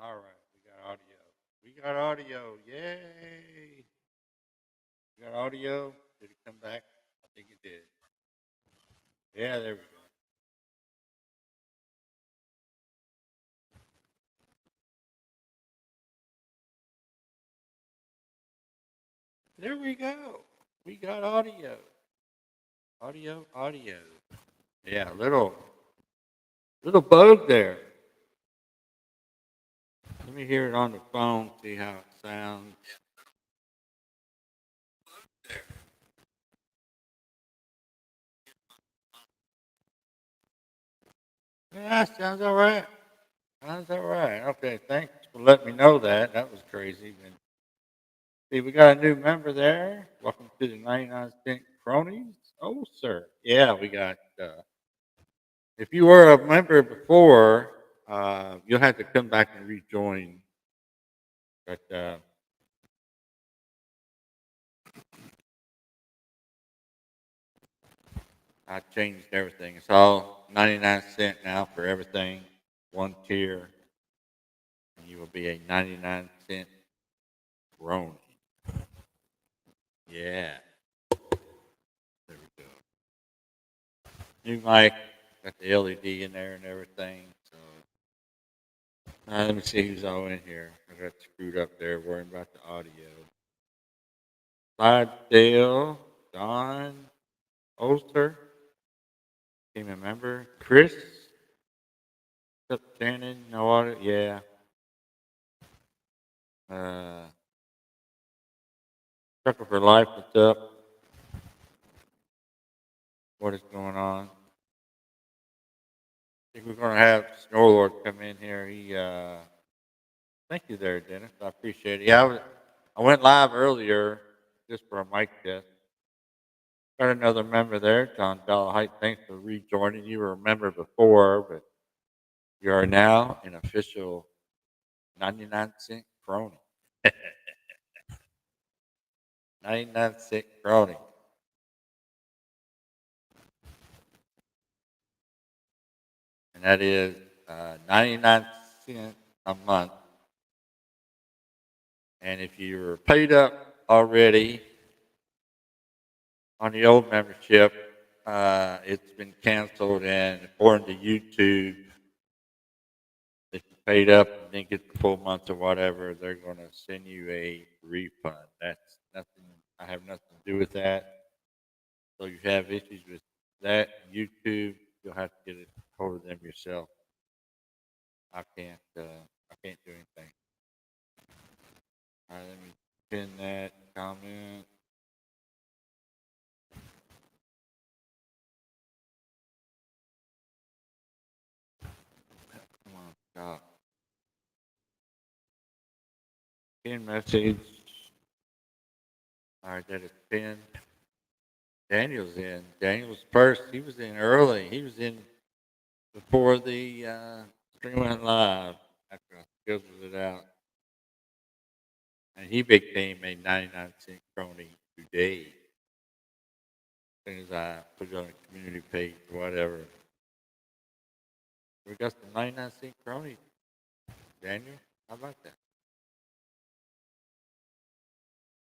All right, we got audio. We got audio. Yay! We got audio. Did it come back? I think it did. Yeah, there we go. There we go. We got audio. Audio, audio. Yeah, little bug there. Let me hear it on the phone, see how it sounds. Yeah, sounds all right. Sounds all right. Okay, thanks for letting me know that. That was crazy. And see, we got a new member there. Welcome to the 99 Cent Cronies. Oh, sir. Yeah, we got, if you were a member before, you'll have to come back and rejoin. But I changed everything. It's all 99 cent now for everything, one tier, and you will be a 99 cent Crony. Yeah, there we go. New mic, got the LED in there and everything. So let me see who's all in here. I got screwed up there worrying about the audio. Clydesdale, Don, Oster, team member, Chris, up Shannon, no audio, yeah. Uh, Trucker for Life, what's up? What is going on? I think we're going to have Snorlord come in here. Thank you there, Dennis. I appreciate it. Yeah, I went live earlier just for a mic test. Got another member there, John Dollarhite. Thanks for rejoining. You were a member before, but you are now an official 99 cent crony. 99 cent crony. And that is 99 cents a month. And if you were paid up already on the old membership, it's been canceled. And according to YouTube, if you paid up and didn't get the full month or whatever, they're going to send you a refund. That's nothing. I have nothing to do with that. So if you have issues with that, YouTube, you'll have to get a hold of them yourself. I can't. I can't do anything. All right, let me pin that comment. Come on, stop. Pin message. All right, that is pinned. Daniel's in. Daniel's first. He was in early. He was in before the stream went live after I scheduled it out. And he became a 99 cent crony today. As soon as I put it on a community page or whatever. We got some 99 cent crony. Daniel, how about that?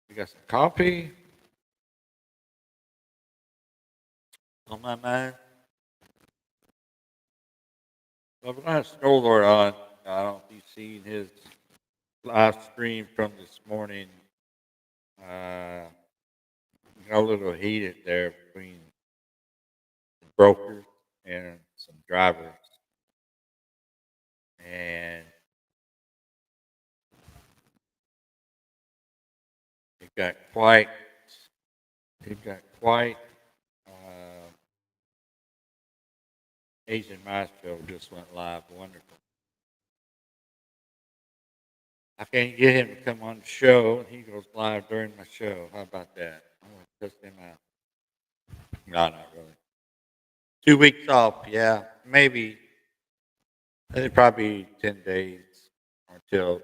We got some coffee on my mind. Well, we're going to have Snow Lord on. I don't know if you've seen his live stream from this morning. Got a little heated there between the brokers and some drivers. And it got quite, it got quite, uh, Asian Maestro just went live. Wonderful. I can't get him to come on the show. He goes live during my show. How about that? I'm going to test him out. No, not really. 2 weeks off, yeah. Maybe. It'd probably be 10 days until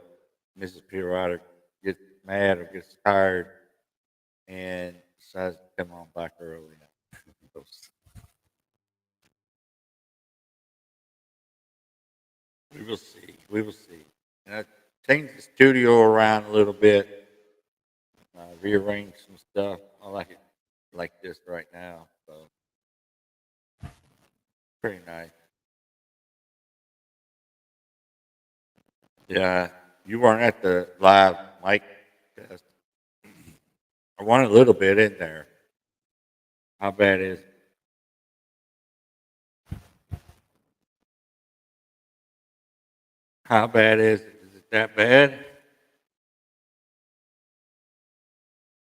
Mrs. Pirata gets mad or gets tired and decides to come on back early. We will see. We will see. And I changed the studio around a little bit, rearranged some stuff. I like it like this right now. So pretty nice. Yeah, you weren't at the live mic test. I want a little bit in there. How bad is it? How bad is it? Is it that bad?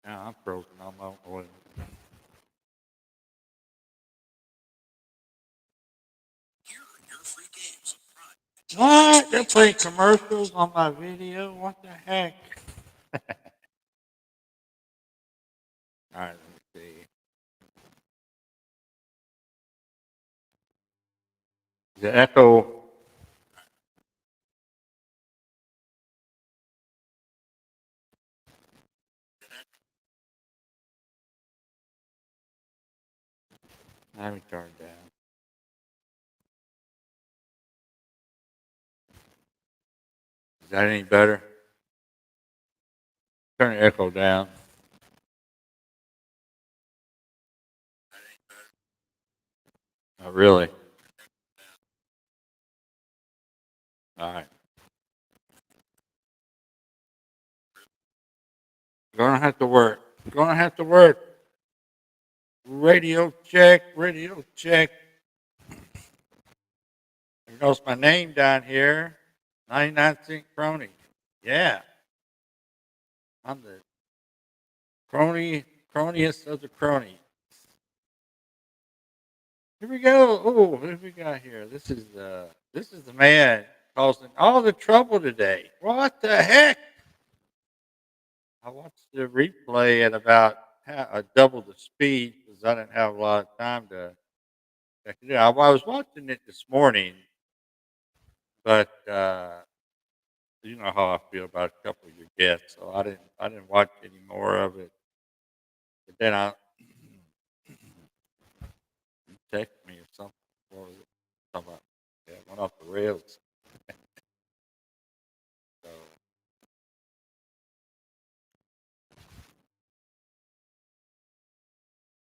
No, I'm frozen. I'm on oil. What? They're playing commercials on my video? What the heck? All right, let me see. The echo. Let me turn it down. Is that any better? Turn the echo down. Oh, really? All right. Gonna have to work. Gonna have to work. Radio check. Radio check. There goes my name down here. 99-cent crony. Yeah. I'm the croniest of the crony. Here we go. Oh, who we got here? This is the man causing all the trouble today. What the heck? I watched the replay at about double the speed because I didn't have a lot of time to check it out. I was watching it this morning, but you know how I feel about a couple of your guests, so I didn't watch any more of it. But then I you text me or something. What was it? Something about yeah, it went off the rails. So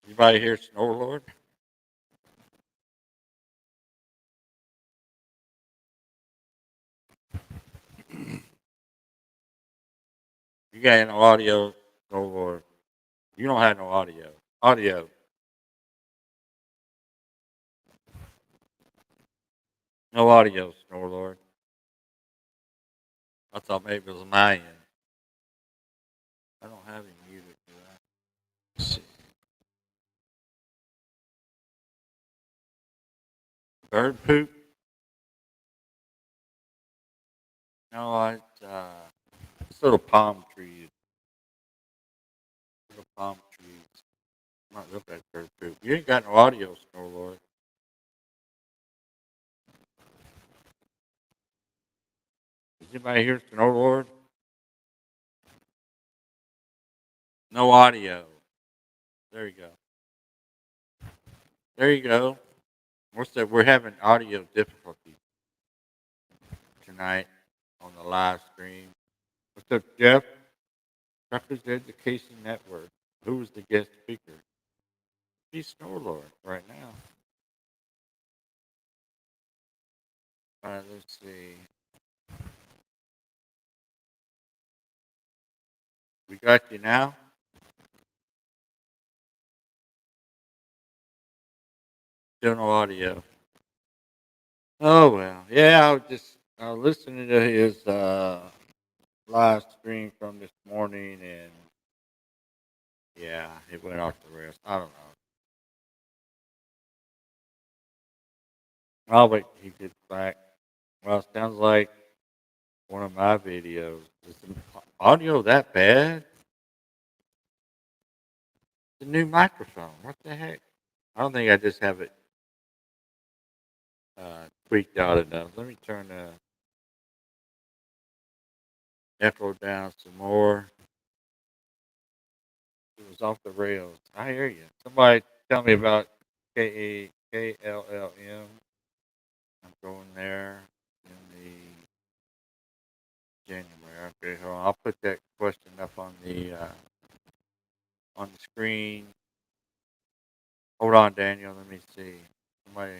anybody here Snow Lord? You got no audio, Snow Lord. You don't have no audio. Audio. No audio, Snow Lord. I thought maybe it was my end. I don't have any music for that. Let's see. Bird poop? No, it's little palm trees. Little palm trees. I'm not looking at bird poop. You ain't got no audio, Snow Lord. Is anybody here, Snow Lord? No audio. There you go. There you go. What's that? We're having audio difficulties tonight on the live stream. What's up, Jeff? Truckers Education Network. Who was the guest speaker? He's Snow Lord right now. All right, let's see. We got you now. Still no audio. Oh well, yeah. I was listening to his live stream from this morning, and yeah, it went off the rails. I don't know. I'll wait till he gets back. Well, it sounds like one of my videos. Is the audio that bad? The new microphone. What the heck? I don't think I just have it tweaked out enough. Let me turn the echo down some more. It was off the rails. I hear you. Somebody tell me about KAKLLM. I'm going there in January. Okay, so I'll put that question up on the screen. Hold on, Daniel. Let me see. Somebody,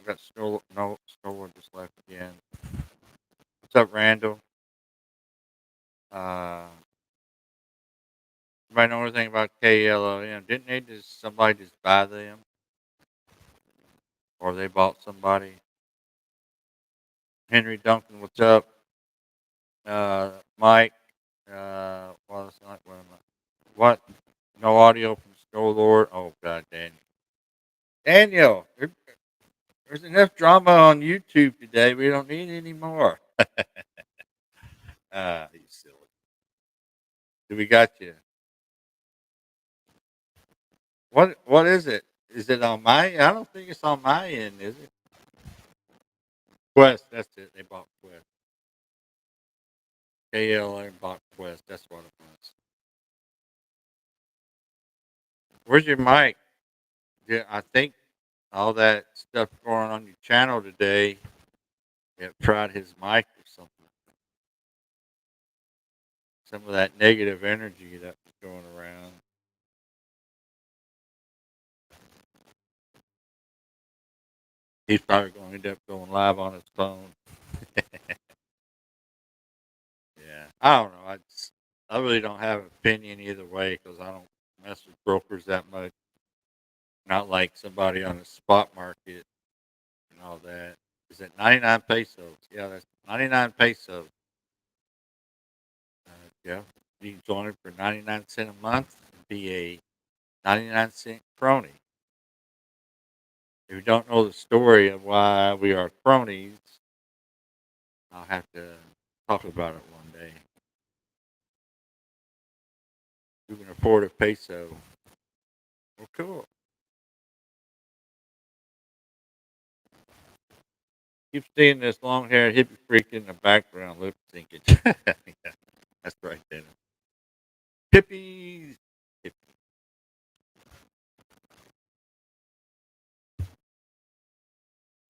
I got Snow. No, Snow just left again. What's up, Randall? Uh, anybody know anything about KLOM? Didn't they just somebody just buy them, or they bought somebody? Henry Duncan, what's up? Mike, well, it's not what am I? What? No audio from Snow Lord. Oh God, Daniel. Daniel, there's enough drama on YouTube today. We don't need any more. You silly. Do we got you? What is it? Is it on my? I don't think it's on my end, is it? Quest. That's it. They bought Quest. KLA bought Quest. That's what it was. Where's your mic? Yeah, I think all that stuff going on your channel today. It tried his mic or something. Some of that negative energy that was going around. He's probably going to end up going live on his phone. Yeah, I don't know. I really don't have an opinion either way because I don't mess with brokers that much. Not like somebody on the spot market and all that. Is it 99 pesos? Yeah, that's 99 pesos. Yeah, you can join it for 99 cents a month and be a 99 cent crony. If you don't know the story of why we are cronies, I'll have to talk about it one day. You can afford a peso. Well, cool. Keep seeing this long haired hippie freak in the background lip syncing. Yeah, that's right, Dennis. Hippies.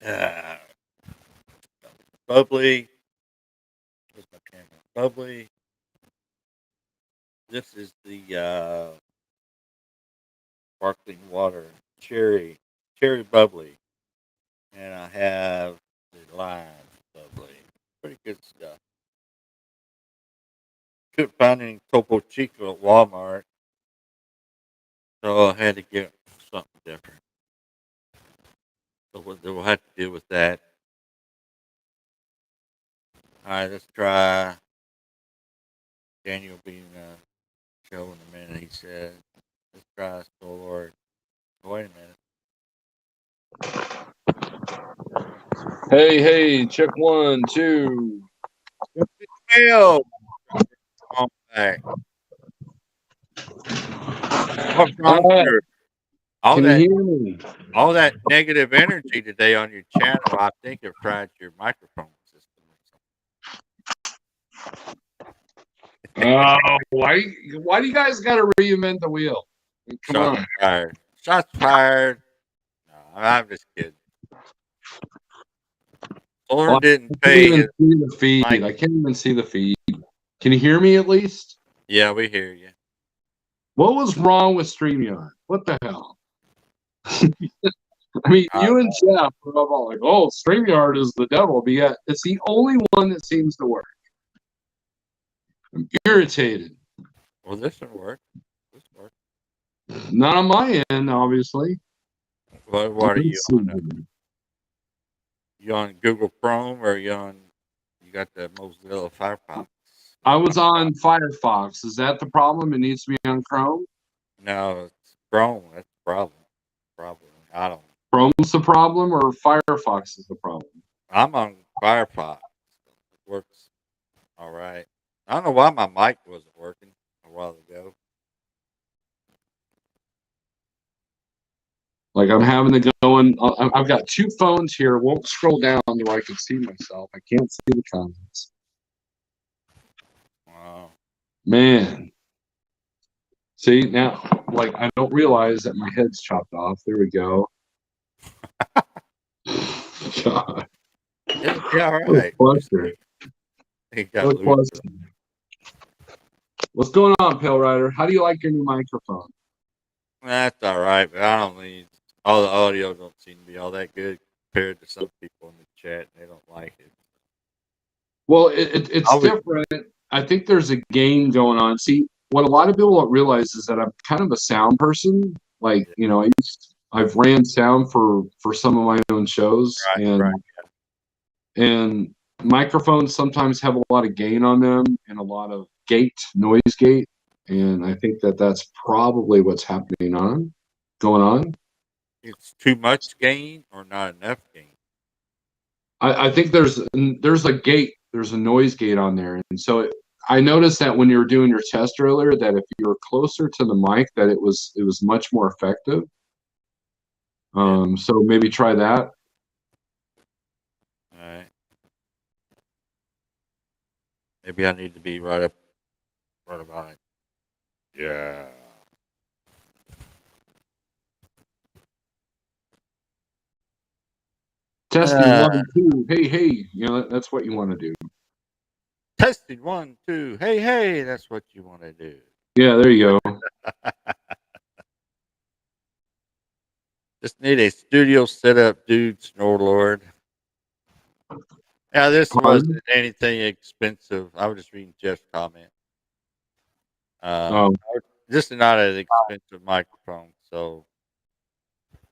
Uh, bubbly. Where's my camera? Bubbly. This is the sparkling water. Cherry bubbly. And I have the lime bubbly. Pretty good stuff. Couldn't find any Topo Chico at Walmart. So I had to get something different. So we'll have to deal with that. All right, let's try Daniel being show in a minute. He said, let's try Soul Lord. Oh, wait a minute. Hey, check 1, 2. Hell, come back. What's All wrong, right, sir? All can you that, hear me? all that negative energy today on your channel, I think it fried your microphone system or something. Oh, why do you guys got to reinvent the wheel? Come Shots on. fired. Shots fired. No, I'm just kidding. Well, Solar I didn't can't pay even his see the feed. mic. I can't even see the feed. Can you hear me at least? Yeah, we hear you. What was wrong with StreamYard? What the hell? I mean, I you and Jeff were all like, oh, StreamYard is the devil, but yet it's the only one that seems to work. I'm irritated. Well, this will work. This work. Not on my end, obviously. What are you Let's see. on? You on Google Chrome or you got the Mozilla Firefox? I was on Firefox. Is that the problem? It needs to be on Chrome? No, it's Chrome. That's the problem. Probably. I don't. Chrome's the problem or Firefox is the problem? I'm on Firefox. It works all right. I don't know why my mic wasn't working a while ago. Like I'm having to go in. I've got two phones here. Won't scroll down to where I can see myself. I can't see the comments. Wow. Man. See, now, like, I don't realize that my head's chopped off. There we go. God. It'll be all What a right. Just cluster. He got Good loose. question. What's going on, Pale Rider? How do you like your new microphone? That's all right, but I don't need all the audio. Don't seem to be all that good compared to some people in the chat. They don't like it. Well, it's different. I think there's a game going on. See, what a lot of people don't realize is that I'm kind of a sound person. Like, you know, I've ran sound for some of my own shows, Right. and microphones sometimes have a lot of gain on them and a lot of noise gate, and I think that that's probably what's going on. It's too much gain or not enough gain. I think there's a noise gate on there, and so I noticed that when you were doing your test earlier, that if you were closer to the mic, that it was much more effective. So maybe try that. All right. Maybe I need to be right about it. Yeah. Testing 1, 2. Hey. You know that's what you want to do. Testing 1, 2. Hey. That's what you want to do. Yeah, there you go. Just need a studio setup, dude. Snore Lord. Yeah, this wasn't anything expensive. I was just reading Jeff's comment. This is not an expensive microphone, so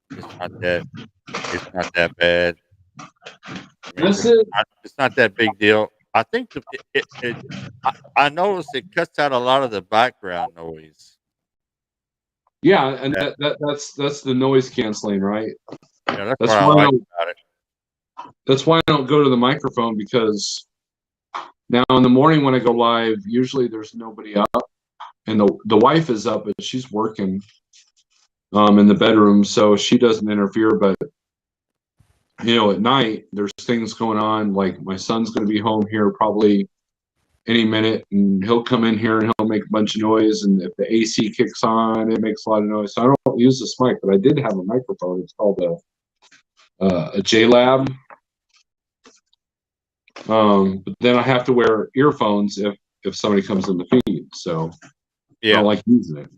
it's not that bad. I mean, it's not that big deal. I think I noticed it cuts out a lot of the background noise. Yeah, and that's the noise canceling, right? Yeah, that's what I like about it. That's why I don't go to the microphone, because now in the morning when I go live, usually there's nobody up, and the wife is up, but she's working in the bedroom, so she doesn't interfere. But you know, at night there's things going on. Like my son's going to be home here probably any minute, and he'll come in here and he'll make a bunch of noise. And if the AC kicks on, it makes a lot of noise. So I don't use this mic, but I did have a microphone. It's called a JLab. But then I have to wear earphones if somebody comes in the feed. So I don't like using it.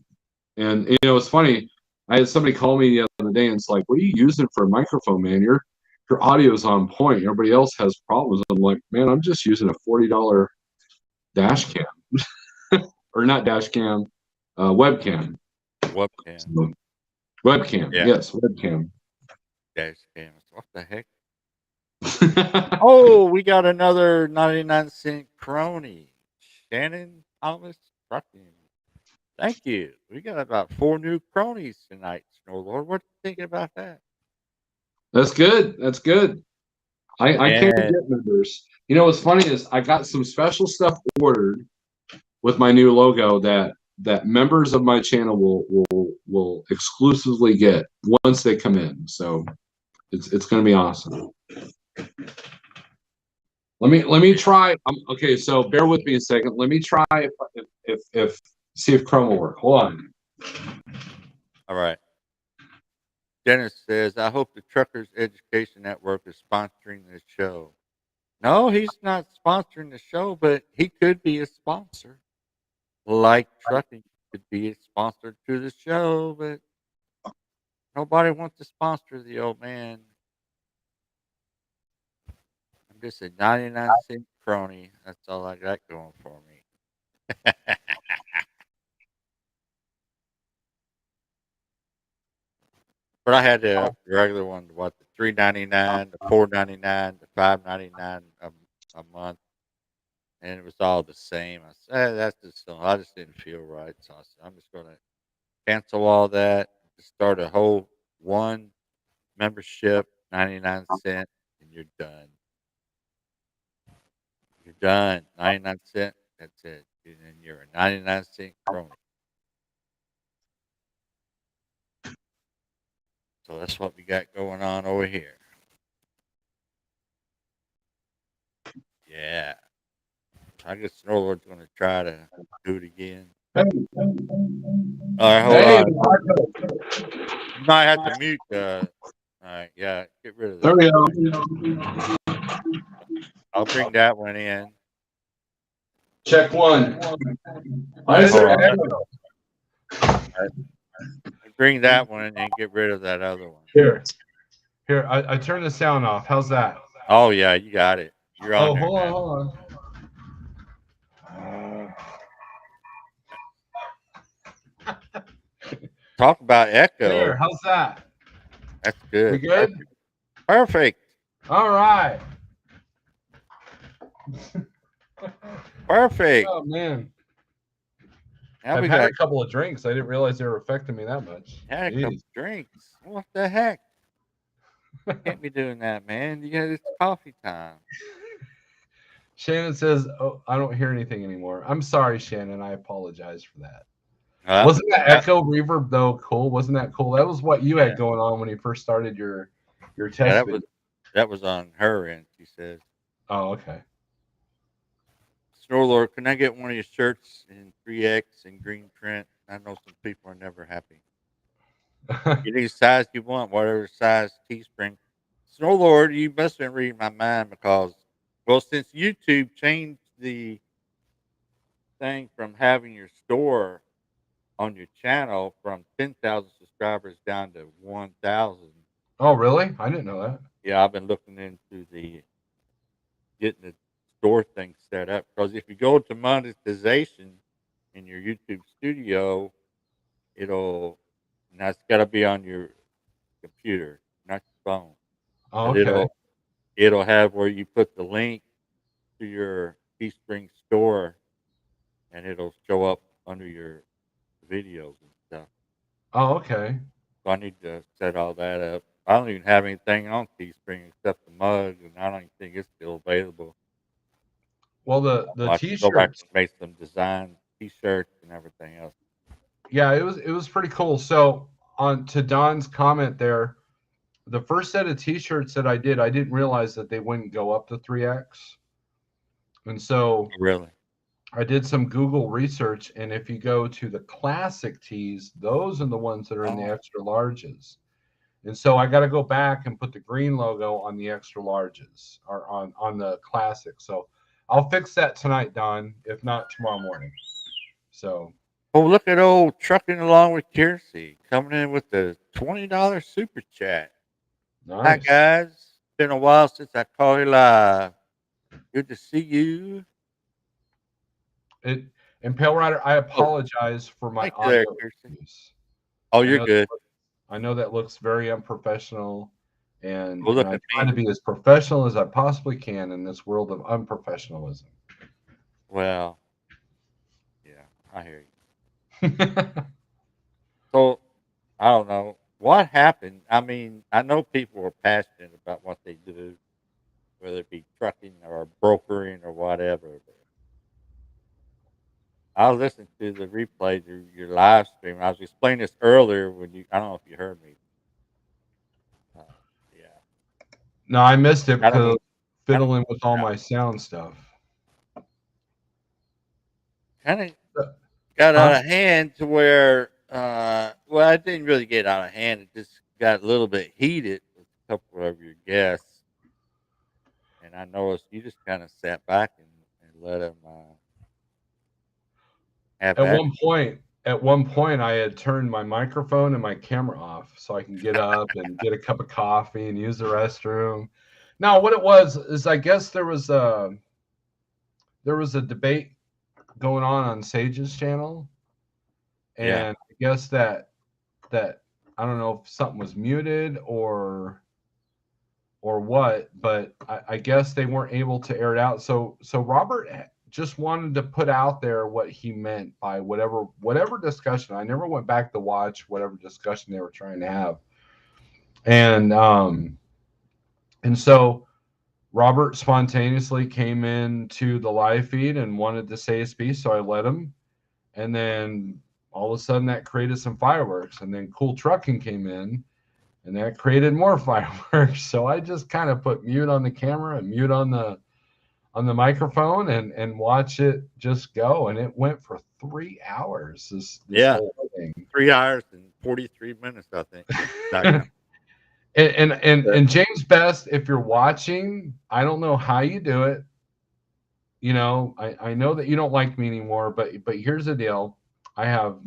And you know, it's funny. I had somebody call me the other day and it's like, "What are you using for a microphone, man? Your audio's on point. Everybody else has problems." I'm like, "Man, I'm just using a $40 dash cam." Or not dash cam, webcam. Webcam. So, webcam. Yeah. Yes, webcam. Dash cam. What the heck? Oh, we got another 99-cent crony. Shannon Thomas Trucking. Thank you. We got about 4 new cronies tonight, Snow Lord. What do you think about that? That's good. That's good. I can't get members. You know what's funny is I got some special stuff ordered with my new logo that members of my channel will exclusively get once they come in. So it's going to be awesome. Let me try. Okay, so bear with me a second. Let me try if see if Chrome will work. Hold on. All right. Dennis says, I hope the Truckers Education Network is sponsoring this show. No, he's not sponsoring the show, but he could be a sponsor. Like trucking could be a sponsor to the show, but nobody wants to sponsor the old man. I'm just a 99-cent crony. That's all I got going for me. But I had the regular one, what, the $3.99, the $4.99, the $5.99 a month, and it was all the same. I said, that's just I just didn't feel right, so I said, I'm just going to cancel all that, start a whole one membership, 99 cents, and you're done. You're done. 99 cents. That's it. And then you're a 99-cent crony. So that's what we got going on over here. Yeah. I guess Snowlord's going to try to do it again. All right, hold on. You might have to mute. All right, yeah, get rid of that. There we go. I'll bring that one in. Check one. Why is there echo? Bring that one and get rid of that other one. Here, I turned the sound off. How's that? Oh yeah, you got it. You're on Oh, there hold on, now. hold on. Talk about echo. There, how's that? That's good. We good? Perfect. All right. Perfect. Oh man, Now I've we had got a couple of drinks. I didn't realize they were affecting me that much. had a couple drinks. What the heck? Can't be doing that, man. It's coffee time. Shannon says, "Oh, I don't hear anything anymore." I'm sorry, Shannon. I apologize for that. Huh? Wasn't that echo reverb though cool? Wasn't that cool? That was what you Yeah. had going on when you first started your test Yeah, video. that was on her end. She says, Oh, okay. "Snowlord, can I get one of your shirts in 3X and green print? I know some people are never happy. Get any size you want, whatever size Teespring. Snowlord, you must have been reading my mind because, well, since YouTube changed the thing from having your store on your channel from 10,000 subscribers down to 1,000. Oh, really? I didn't know that. Yeah, I've been looking into getting the store thing set up because if you go to monetization in your YouTube studio, now it's got to be on your computer, not your phone. Oh, But okay. it'll have where you put the link to your Teespring store, and it'll show up under your videos and stuff. Oh, okay. So I need to set all that up. I don't even have anything on Teespring except the mug, and I don't even think it's still available. Well, the I'll have to go back t-shirts. and make some design T-shirts and everything else. Yeah, it was pretty cool. So on to Don's comment there, the first set of t-shirts that I didn't realize that they wouldn't go up to 3X. And so Really? I did some Google research, and if you go to the classic tees, those are the ones that are in the Oh. extra larges. And so I got to go back and put the green logo on the extra larges or on the classic. So I'll fix that tonight, Don, if not tomorrow morning. So Oh, look at old trucking along with Kiersey coming in with the $20 super chat. Hi nice. guys, been a while since I called you live. Good to see you. And Pale Rider, I apologize for my Thank you there, audio Kiersey. issues. Oh, I you're know good. I know that looks very unprofessional, and, Well, look and I at try me. to be as professional as I possibly can in this world of unprofessionalism. Well, yeah, I hear you. So, I don't know what happened. I mean, I know people are passionate about what they do, whether it be trucking or brokering or whatever. But I listened to the replay to your live stream. I was explaining this earlier I don't know if you heard me. Uh, yeah, No, I missed it I don't because I know. was fiddling with all my sound stuff. Kind of got out of hand to where, well, it didn't really get out of hand. It just got a little bit heated with a couple of your guests. And I noticed you just kind of sat back and let them have At that. one point, I had turned my microphone and my camera off so I can get up and get a cup of coffee and use the restroom. Now, what it was is, I guess there was a debate going on Sage's channel, and Yeah. I guess that I don't know if something was muted or what, but I guess they weren't able to air it out. So Robert just wanted to put out there what he meant by whatever discussion. I never went back to watch whatever discussion they were trying to have. And so Robert spontaneously came into the live feed and wanted to say his piece, so I let him. And then all of a sudden that created some fireworks, and then Cool Trucking came in, and that created more fireworks. So I just kind of put mute on the camera and mute on the microphone and watch it just go. And it went for 3 hours. This whole thing. 3 hours and 43 minutes, I think. and James Best, if you're watching, I don't know how you do it, you know, I know that you don't like me anymore, but here's the deal. I have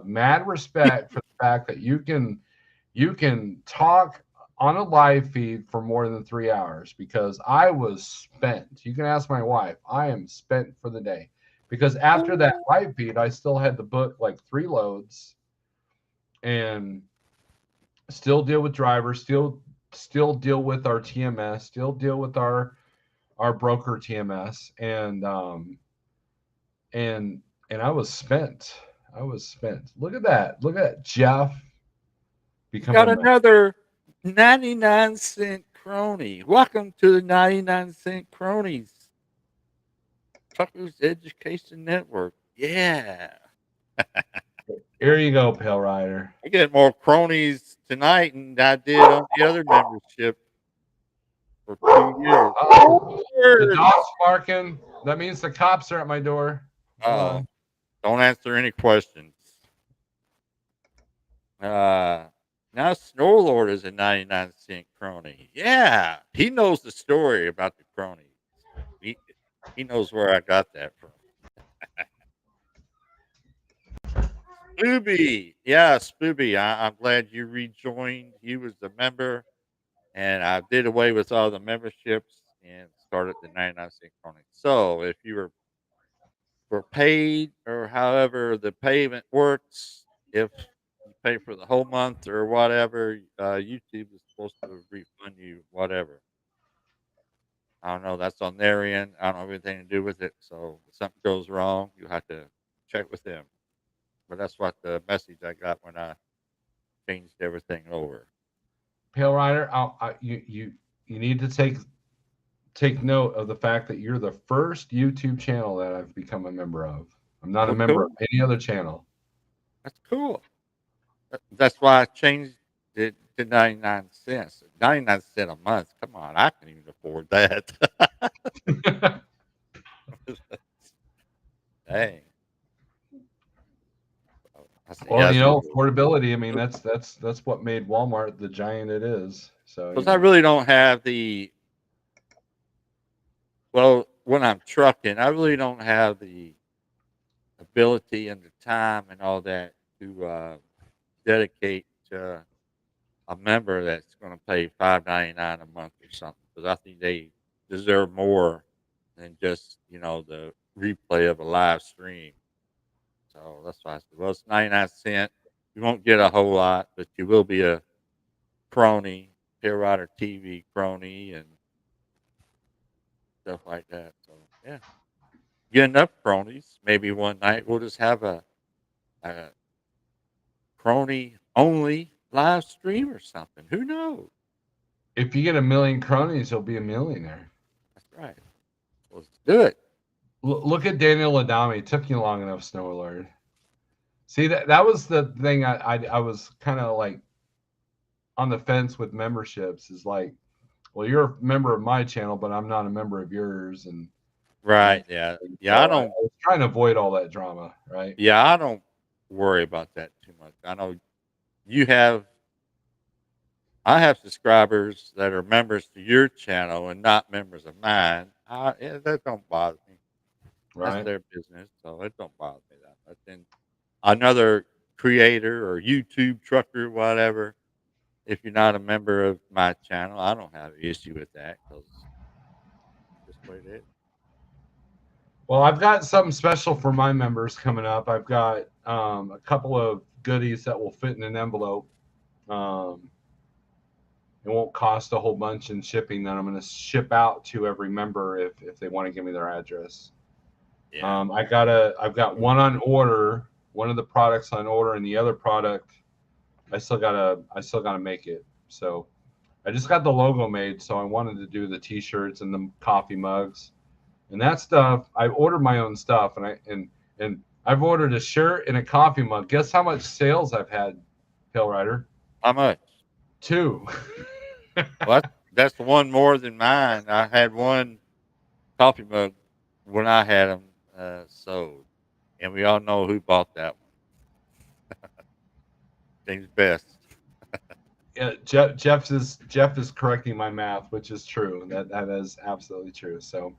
mad respect for the fact that you can talk on a live feed for more than 3 hours, because I was spent. You can ask my wife. I am spent for the day, because after that live feed, I still had to book like 3 loads and still deal with drivers, still deal with our TMS, still deal with our broker TMS, and I was spent. I was spent. Look at that. Look at Jeff becoming Got a member. another 99-cent crony. Welcome to the 99-cent cronies. Truckers Education Network. Yeah. Here you go, Pale Rider. I get more cronies tonight than I did on the other membership for 2 years. Uh-oh. The dog's barking. That means the cops are at my door. Hold Oh, on. don't answer any questions. Now Snorlord is a 99-cent crony. Yeah, he knows the story about the crony. He, he knows where I got that from. Spooby. Yeah, Spooby. I'm glad you rejoined. He was a member, and I did away with all the memberships and started the 99-cent crony. So if you were paid or however the payment works, if you pay for the whole month or whatever, YouTube is supposed to refund you whatever. I don't know. That's on their end. I don't have anything to do with it. So if something goes wrong, you have to check with them. But that's what the message I got when I changed everything over. Pale Rider, you need to take note of the fact that you're the first YouTube channel that I've become a member of. I'm not a Well, member of cool. any other channel. That's cool. That's why I changed it to 99 cents. 99 cents a month. Come on, I can even afford that. Dang. I said, Well, yes, you know, affordability. I mean, that's what made Walmart the giant it is. So, you because I know, really don't have well, when I'm trucking, I really don't have the ability and the time and all that to dedicate to a member that's going to pay $5.99 a month or something. Because I think they deserve more than just the replay of a live stream. So that's why I said, well, it's 99 cents. You won't get a whole lot, but you will be a crony, PaleriderTV crony, and stuff like that. So yeah, get enough cronies. Maybe one night we'll just have a crony only live stream or something. Who knows? if you get 1 million cronies, you'll be a millionaire. That's right. Let's do it. Look at Daniel Adami. It took you long enough, Snow Lord. See, that was the thing I was kind of like on the fence with memberships. Is like, well, you're a member of my channel, but I'm not a member of yours, and Right. Yeah. Yeah. I so I don't. was trying to avoid all that drama, right? Yeah. I don't worry about that too much. I know you have. I have subscribers that are members to your channel and not members of mine. Yeah, that don't bother me. That's Right. their business, so it don't bother me that much. And another creator or YouTube trucker, whatever, if you're not a member of my channel, I don't have an issue with that because that's the way it is. Well, I've got something special for my members coming up. I've got a couple of goodies that will fit in an envelope. Um, it won't cost a whole bunch in shipping that I'm going to ship out to every member if they want to give me their address. Yeah. I've got one on order, one of the products on order, and the other product I still gotta make it. So I just got the logo made, so I wanted to do the t-shirts and the coffee mugs and that stuff. I ordered my own stuff, and I've ordered a shirt and a coffee mug. Guess how much sales I've had, Pale Rider? How much? 2. Well, that's one more than mine. I had one coffee mug when I had them sold, and we all know who bought that one. James Best. Yeah, Jeff is correcting my math, which is true. That is absolutely true. So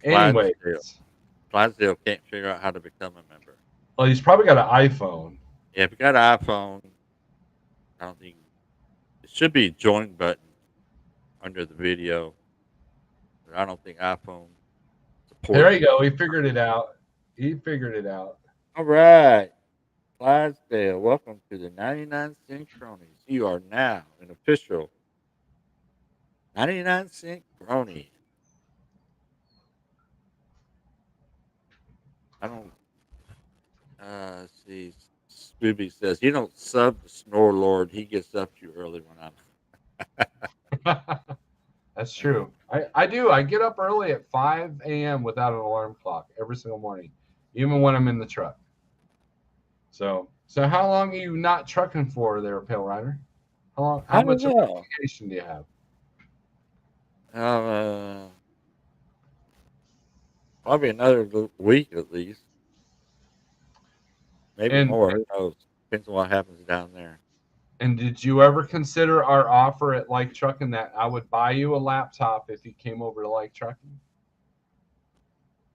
Anyways, Clydesdale can't figure out how to become a member. well, he's probably got an iPhone. Yeah, if you got an iPhone, I don't think it should be a join button under the video. But I don't think iPhone supports. There you go. He figured it out. He figured it out. All right. Clydesdale, welcome to the 99-cent cronies. You are now an official 99-cent crony. I don't. Let's see. Scooby says you don't sub the Snore Lord. He gets up too early when I'm. That's true. I do. I get up early at 5 a.m. without an alarm clock every single morning, even when I'm in the truck. So how long are you not trucking for there, Pale Rider? How long? How much vacation do you have? Probably another week at least. Maybe more. Who knows? Depends on what happens down there. And did you ever consider our offer at Like Trucking that I would buy you a laptop if you came over to Like Trucking?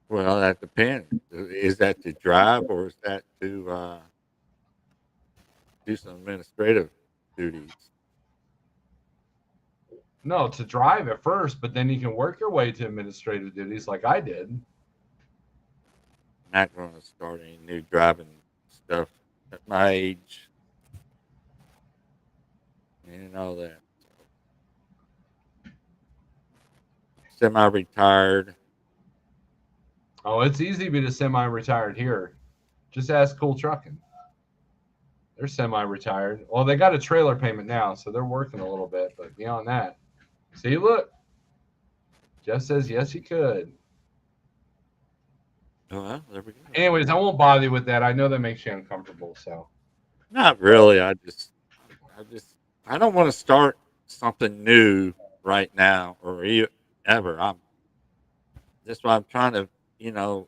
Well, that depends. Is that to drive or is that to do some administrative duties? No, to drive at first, but then you can work your way to administrative duties like I did. I'm not going to start any new driving stuff at my age. And all that. Semi-retired. Oh, it's easy to be semi-retired here. Just ask Cool Trucking. They're semi-retired. Well, they got a trailer payment now, so they're working a little bit. But beyond that, see, look. Jeff says, yes, you could. Oh, well, there we go. Anyways, I won't bother you with that. I know that makes you uncomfortable. So, not really. I don't want to start something new right now or ever. That's why I'm trying to,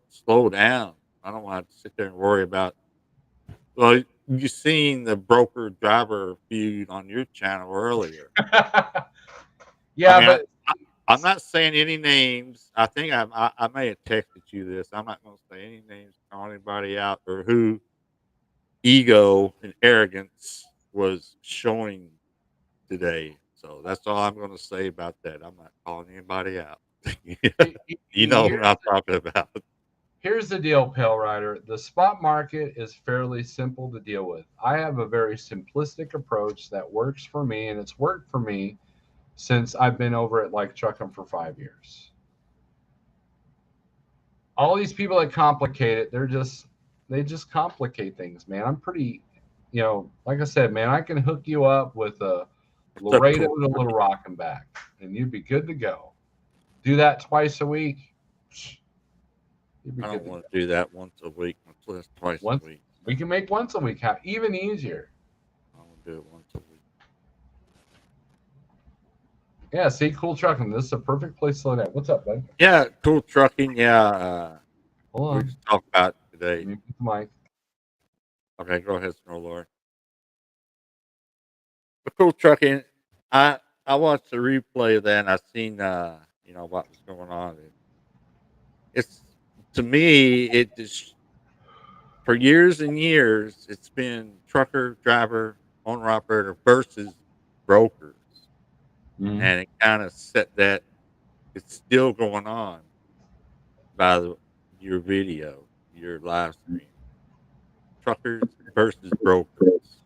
slow down. I don't want to sit there and worry about. Well, you seen the broker driver feud on your channel earlier. Yeah, but I'm not saying any names. I think I may have texted you this. I'm not going to say any names, call anybody out, or who ego and arrogance was showing today. So that's all I'm going to say about that. I'm not calling anybody out. You know what I'm talking about. Here's the deal, Pale Rider. The spot market is fairly simple to deal with. I have a very simplistic approach that works for me, and it's worked for me since I've been over at Like Trucking for 5 years. All these people that complicate it, they just complicate things, man. I'm pretty, like I said, man, I can hook you up with a Laredo to Little Rock and back, and you'd be good to go. Do that twice a week. I don't want to do that once a week. Let's twice a week. We can make once a week even easier. I want to do it once a week. Yeah, see, Cool Trucking. This is a perfect place to slow down. What's up, bud? Yeah, Cool Trucking. Yeah. Hold on. We're just talking about it today. Mike. Okay, go ahead, Snow Lord. But Cool Trucking, I watched the replay of that and I seen what was going on. It's to me, it just for years and years, it's been trucker, driver, owner operator versus brokers. Mm-hmm. And it kind of set that it's still going on by your video, your live stream. Truckers versus brokers.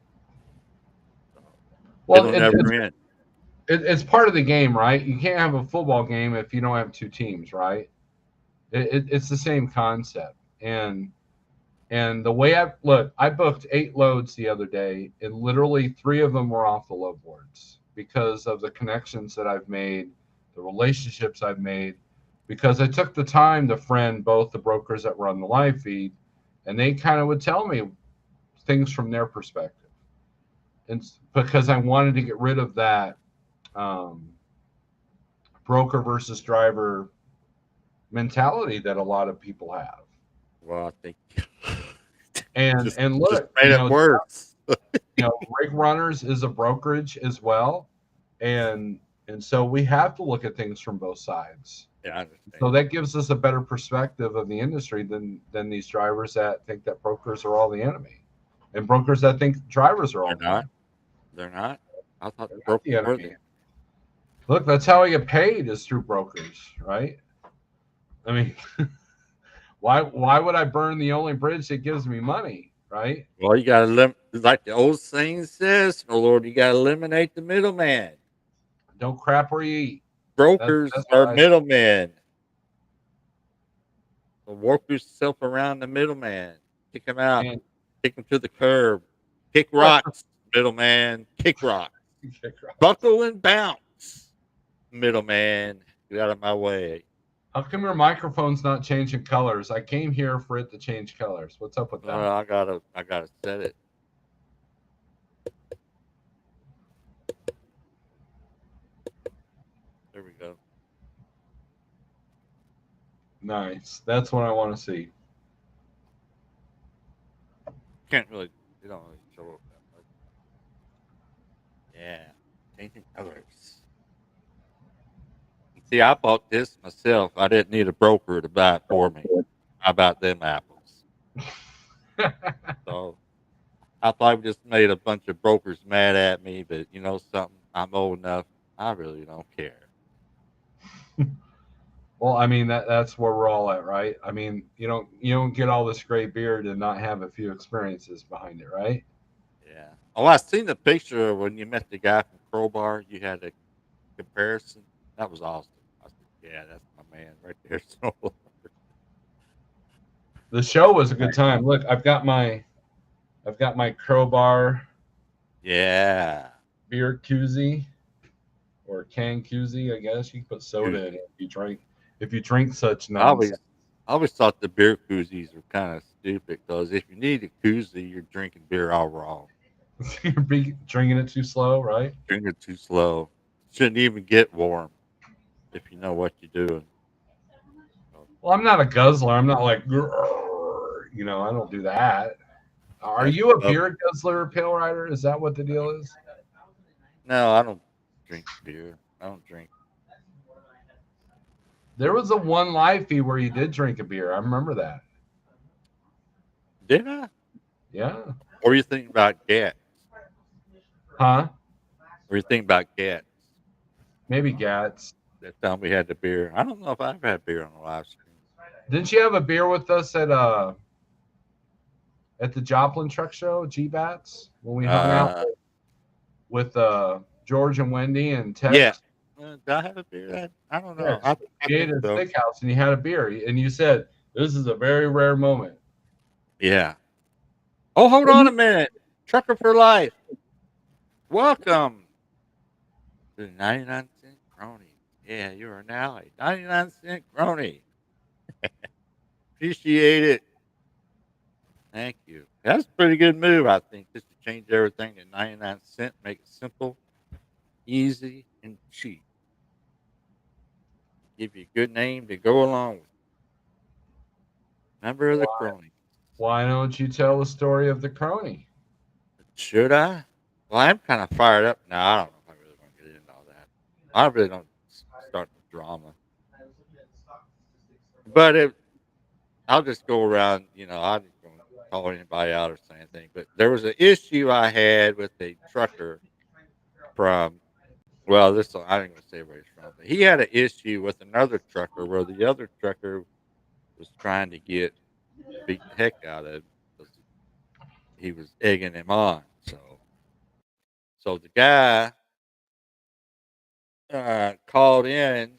Well, it's part of the game, right? You can't have a football game if you don't have two teams, right? It's the same concept. And the way I booked 8 loads the other day, and literally 3 of them were off the load boards because of the connections that I've made, the relationships I've made, because I took the time to friend both the brokers that were on the live feed, and they kind of would tell me things from their perspective. And because I wanted to get rid of that broker versus driver mentality that a lot of people have. Well, I think and look, just made it worse. Rig Runners is a brokerage as well, and And so we have to look at things from both sides. Yeah, I understand. So that gives us a better perspective of the industry than these drivers that think that brokers are all the enemy, and brokers that think drivers are all They're the not. enemy. They're not. I thought They're the not the brokers were enemy. there. Look, that's how I get paid is through brokers, right? I mean, why would I burn the only bridge that gives me money, right? Well, you got to like the old saying says, "Oh Lord, you got to eliminate the middleman." Don't crap where you eat. Brokers That's are what I say. middlemen. So work yourself around the middleman. Kick him out. And Kick him to the curb. Kick well, rocks, middleman. Kick rocks. Buckle and bounce, middleman. Get out of my way. how come your microphone's not changing colors? I came here for it to change colors. What's up with that? Well, I gotta set it. There we go. Nice. That's what I want to see. Can't really. You don't really show up that much. Yeah, changing colors. See, I bought this myself. I didn't need a broker to buy it for me. How about them apples? So I probably just made a bunch of brokers mad at me, but you know something? I'm old enough. I really don't care. Well, I mean that's where we're all at, right? I mean, you don't get all this gray beard and not have a few experiences behind it, right? Yeah. Oh, I seen the picture when you met the guy from Crowbar. You had a comparison. That was awesome. I said, "Yeah, that's my man right there." So The show was a good time. Look, I've got my crowbar yeah, beer koozie or can koozie, I guess. You can put soda in it if you drink such I always, nonsense. I always thought the beer koozies were kind of stupid because if you need a koozie, you're drinking beer all wrong. You're drinking it too slow, right? Drinking too slow. Shouldn't even get warm if you know what you're doing. So, Well, I'm not a guzzler. I'm not like, "Grrr," I don't do that. Are yeah, you a oh, beer guzzler, Pale Rider? Is that what the deal is? no, I don't drink beer. I don't drink. There was a one live feed where you did drink a beer. I remember that. Did I? Yeah. Or you think about Gat? Huh? Or you think about Gat? Maybe Gats. That time we had the beer. I don't know if I've had beer on the live stream. Didn't you have a beer with us at the Joplin Truck Show, G-Bats, when we hung out with George and Wendy and Tex? Yeah. Did I have a beer? I don't know. Yes. I You ate think at a so. steakhouse and you had a beer and you said, "This is a very rare moment." Yeah. Oh, hold on a minute. Trucker for life. Welcome to the 99-cent crony. Yeah, you are now a 99-cent crony. Appreciate it. Thank you. That's a pretty good move, I think, just to change everything to 99 cent, make it simple, easy, and cheap. Give you a good name to go along with. Member of the crony. Why don't you tell the story of the crony? Should I? Well, I'm kind of fired up now. I don't know if I really want to get into all that. I really don't start the drama. But I'll just go around, I just don't call anybody out or say anything. But there was an issue I had with a trucker from, well, this I didn't even say where he's from, but he had an issue with another trucker where the other trucker was trying to beat the heck out of him because he was egging him on. So the guy called in and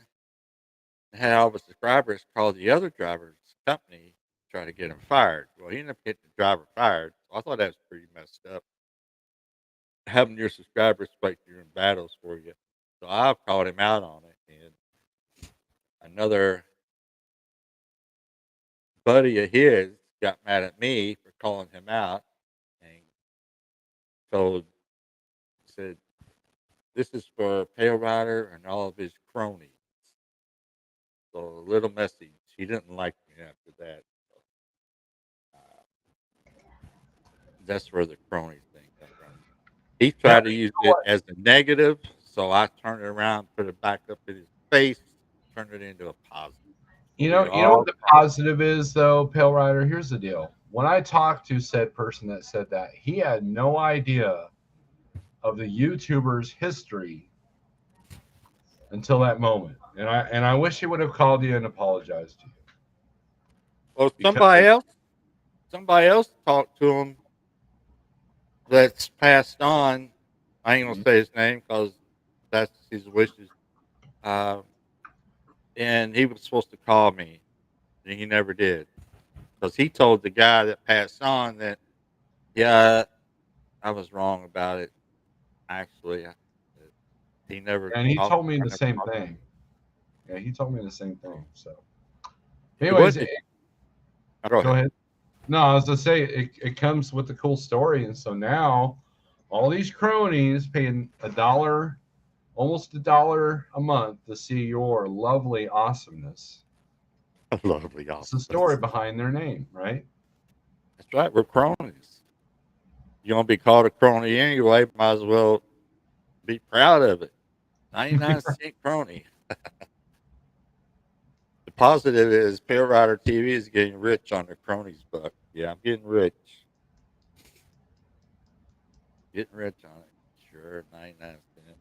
had all the subscribers call the other driver's company to try to get him fired. Well, he ended up getting the driver fired. So I thought that was pretty messed up. Having your subscribers fight your own battles for you. So I've called him out on it. And another buddy of his got mad at me for calling him out and said, "This is for Pale Rider and all of his cronies." So a little message. He didn't like me after that. So, that's where the crony thing comes from. He Yeah, tried to use it as a negative, So I turned it around, put it back up in his face, turned it into a positive. You We know, are you know what all the positive is though, Pale Rider. Here's the deal. When I talked to said person that said that, he had no idea of the YouTuber's history until that moment. And I wish he would have called you and apologized to you. well. Because Somebody else talked to him that's passed on. I ain't gonna say his name because that's his wishes. Um, and he was supposed to call me, and he never did because he told the guy that passed on that, yeah, I was wrong about it. Actually, he never and he talked. told me I the never same talked. thing. Yeah, he told me the same thing. So It anyways, wasn't. Go go ahead. ahead. No, I was gonna say it comes with a cool story, and so now all these cronies paying almost $1 a month to see your lovely awesomeness. Lovely, It's the awesome. story behind their name, right? That's right. We're cronies. You're gonna be called a crony anyway. Might as well be proud of it. 99-cent crony. The positive is PaleriderTV is getting rich on the cronies buck. Yeah, I'm getting rich. Getting rich on it. Sure, 99 cents.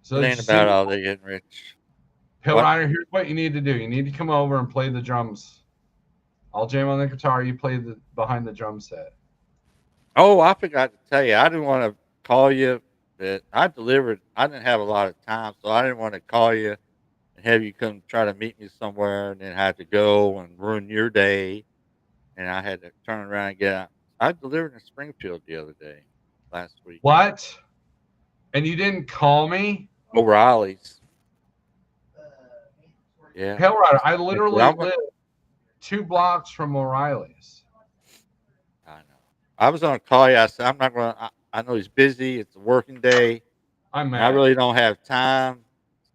So It did ain't you see about all they getting rich. Pill What? Rider? Here's what you need to do. You need to come over and play the drums. I'll jam on the guitar. You play the behind the drum set. Oh, I forgot to tell you. I didn't want to call you, but I delivered. I didn't have a lot of time, so I didn't want to call you and have you come try to meet me somewhere and then have to go and ruin your day. And I had to turn around and get out. I delivered in Springfield the other day, last week. What? And you didn't call me? O'Reilly's. Yeah. Pill Rider, I I said, literally live 2 blocks from O'Reilly's. I know. I was going to call you. I said, I'm not going to. I know he's busy. It's a working day. I'm And I mad. really don't have time.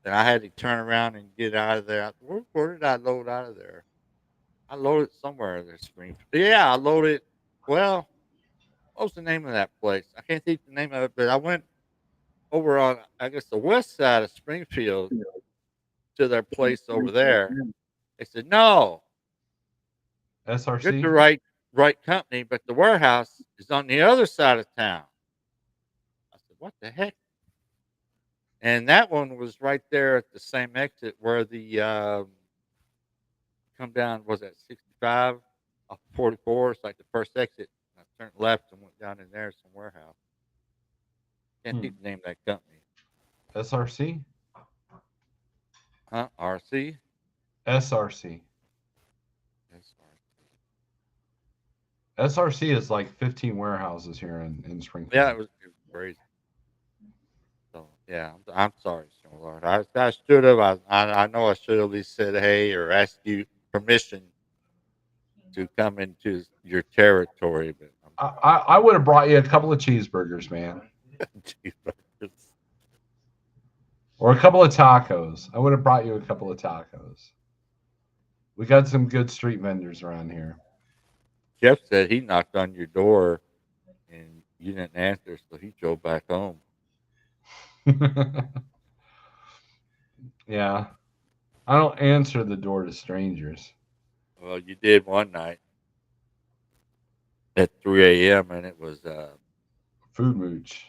And I had to turn around and get out of there. Where did I load out of there? I loaded somewhere in there, Springfield. Yeah, I loaded. Well, what was the name of that place? I can't think the name of it, but I went over on, I guess, the west side of Springfield to their place over there. They said, no, you're at the SRC? right company, but the warehouse is on the other side of town. I said, what the heck? And that one was right there at the same exit where the come down, was that 65 off 44? It's like the first exit. I turned left and went down in there, some warehouse. Can't think the name of that company. SRC? Huh? RC? SRC. That's SRC is like 15 warehouses here in Springfield. Yeah, it was crazy. So yeah, I'm sorry, Lord. I should have. I know I should have at least said hey or asked you permission to come into your territory, but I would have brought you a couple of cheeseburgers, man, Jesus. or a couple of tacos. I would have brought you a couple of tacos. We got some good street vendors around here. Jeff said he knocked on your door and you didn't answer, so he drove back home. Yeah, I don't answer the door to strangers. Well, you did one night at 3 a.m. and it was Food mooch.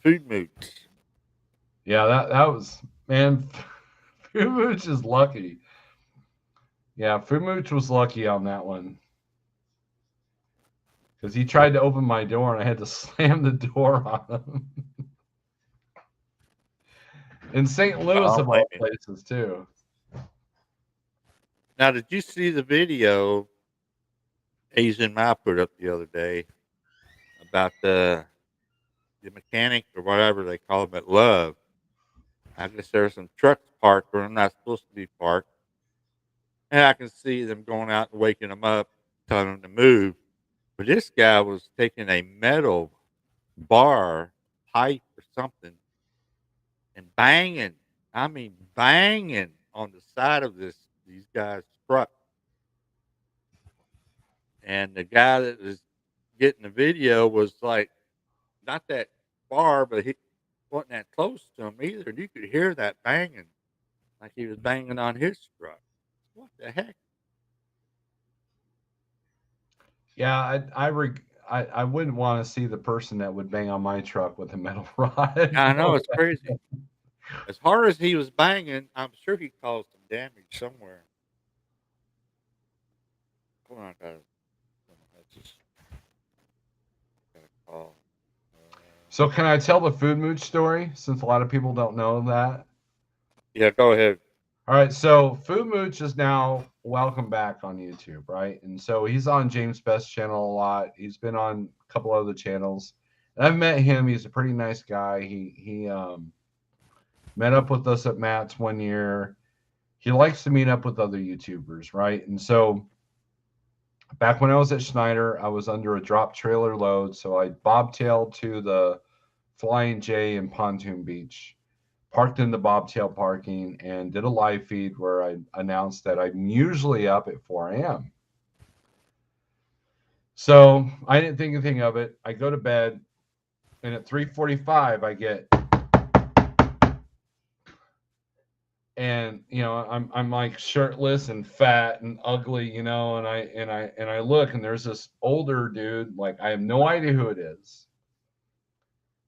food mooch. Yeah, that was, man. Food mooch is lucky. Yeah, Food mooch was lucky on that one because he tried to open my door and I had to slam the door on him. In St. Louis, I'll of blame all you. places, too. Now, did you see the video Asian Ma put up the other day about the mechanic or whatever they call him at Love? I guess there's some trucks parked where they're not supposed to be parked, and I can see them going out and waking them up, telling them to move. But this guy was taking a metal bar, pipe, or something, and banging. I mean, banging on the side of these guys' truck. And the guy that was getting the video was like, not that far, but wasn't that close to him either. And you could hear that banging, like he was banging on his truck. What the heck? Yeah, I wouldn't want to see the person that would bang on my truck with a metal rod. I know it's crazy. As hard as he was banging, I'm sure he caused some damage somewhere. Hold on, guys. I just got a call. So can I tell the food mooch story since a lot of people don't know that? Yeah, go ahead. All right, so Food Mooch is now welcome back on YouTube, right? And so he's on James Best's channel a lot. He's been on a couple other channels. And I've met him. He's a pretty nice guy. He met up with us at Matt's one year. He likes to meet up with other YouTubers, right? And so back when I was at Schneider, I was under a drop trailer load. So I bobtailed to the Flying J in Pontoon Beach, parked in the bobtail parking, and did a live feed where I announced that I'm usually up at 4 a.m. So I didn't think anything of it. I go to bed, and at 3:45 I get, and I'm like shirtless and fat and ugly, and I look, and there's this older dude, like I have no idea who it is,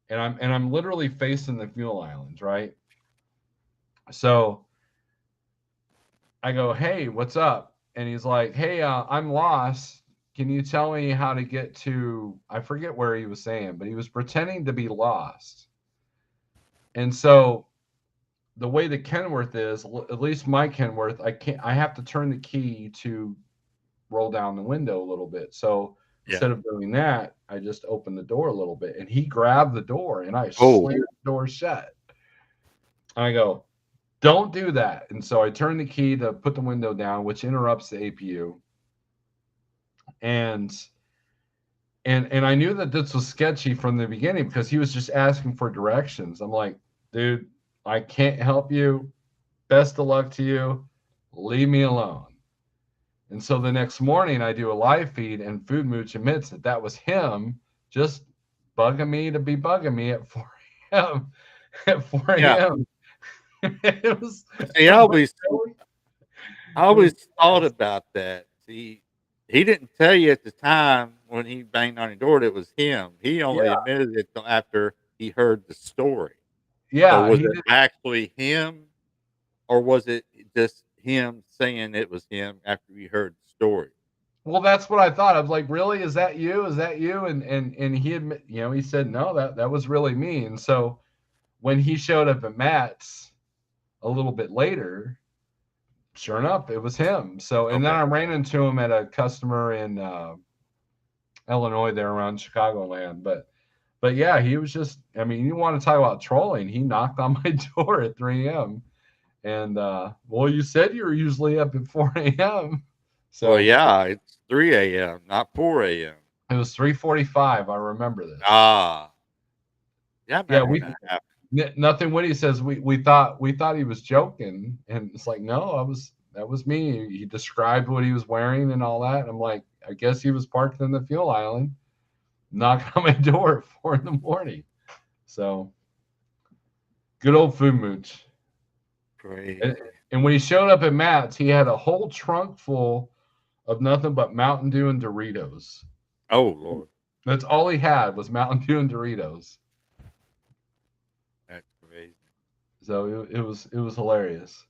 and I'm literally facing the fuel islands, right? So I go, hey, what's up? And he's like, hey, I'm lost. Can you tell me how to get to, I forget where he was saying, but he was pretending to be lost. And so the way the Kenworth is, at least my Kenworth, I have to turn the key to roll down the window a little bit. So instead of doing that, I just opened the door a little bit, and he grabbed the door, and I slammed the door shut. And I go, don't do that. And so I turn the key to put the window down, which interrupts the APU. And I knew that this was sketchy from the beginning because he was just asking for directions. I'm like, dude, I can't help you. Best of luck to you. Leave me alone. And so the next morning I do a live feed, and Food Mooch admits that that was him just bugging me to be bugging me at 4 a.m. At 4 a.m. It was. See, I always thought about that. See, he didn't tell you at the time when he banged on your door that it was him. He only admitted it till after he heard the story. Yeah. So was it actually him, or was it just him saying it was him after he heard the story? Well, that's what I thought. I was like, really? Is that you? Is that you? And he admit, he said, no, that was really me. And so when he showed up at Matt's a little bit later, sure enough, it was him. So, and then I ran into him at a customer in Illinois there around Chicagoland. But yeah, he was just, I mean, you want to talk about trolling. He knocked on my door at 3 a.m. And, well, you said you were usually up at 4 a.m. So, well, yeah, it's 3 a.m., not 4 a.m. It was 3:45. I remember this. Ah. Yeah, nothing. What he says, we thought he was joking, and it's like, no, that was me. He described what he was wearing and all that. And I'm like, I guess he was parked in the fuel island, knocked on my door at 4 a.m. So good old Food Mooch. Great. And when he showed up at Matt's, he had a whole trunk full of nothing but Mountain Dew and Doritos. Oh Lord. That's all he had was Mountain Dew and Doritos. That's crazy. So it was hilarious.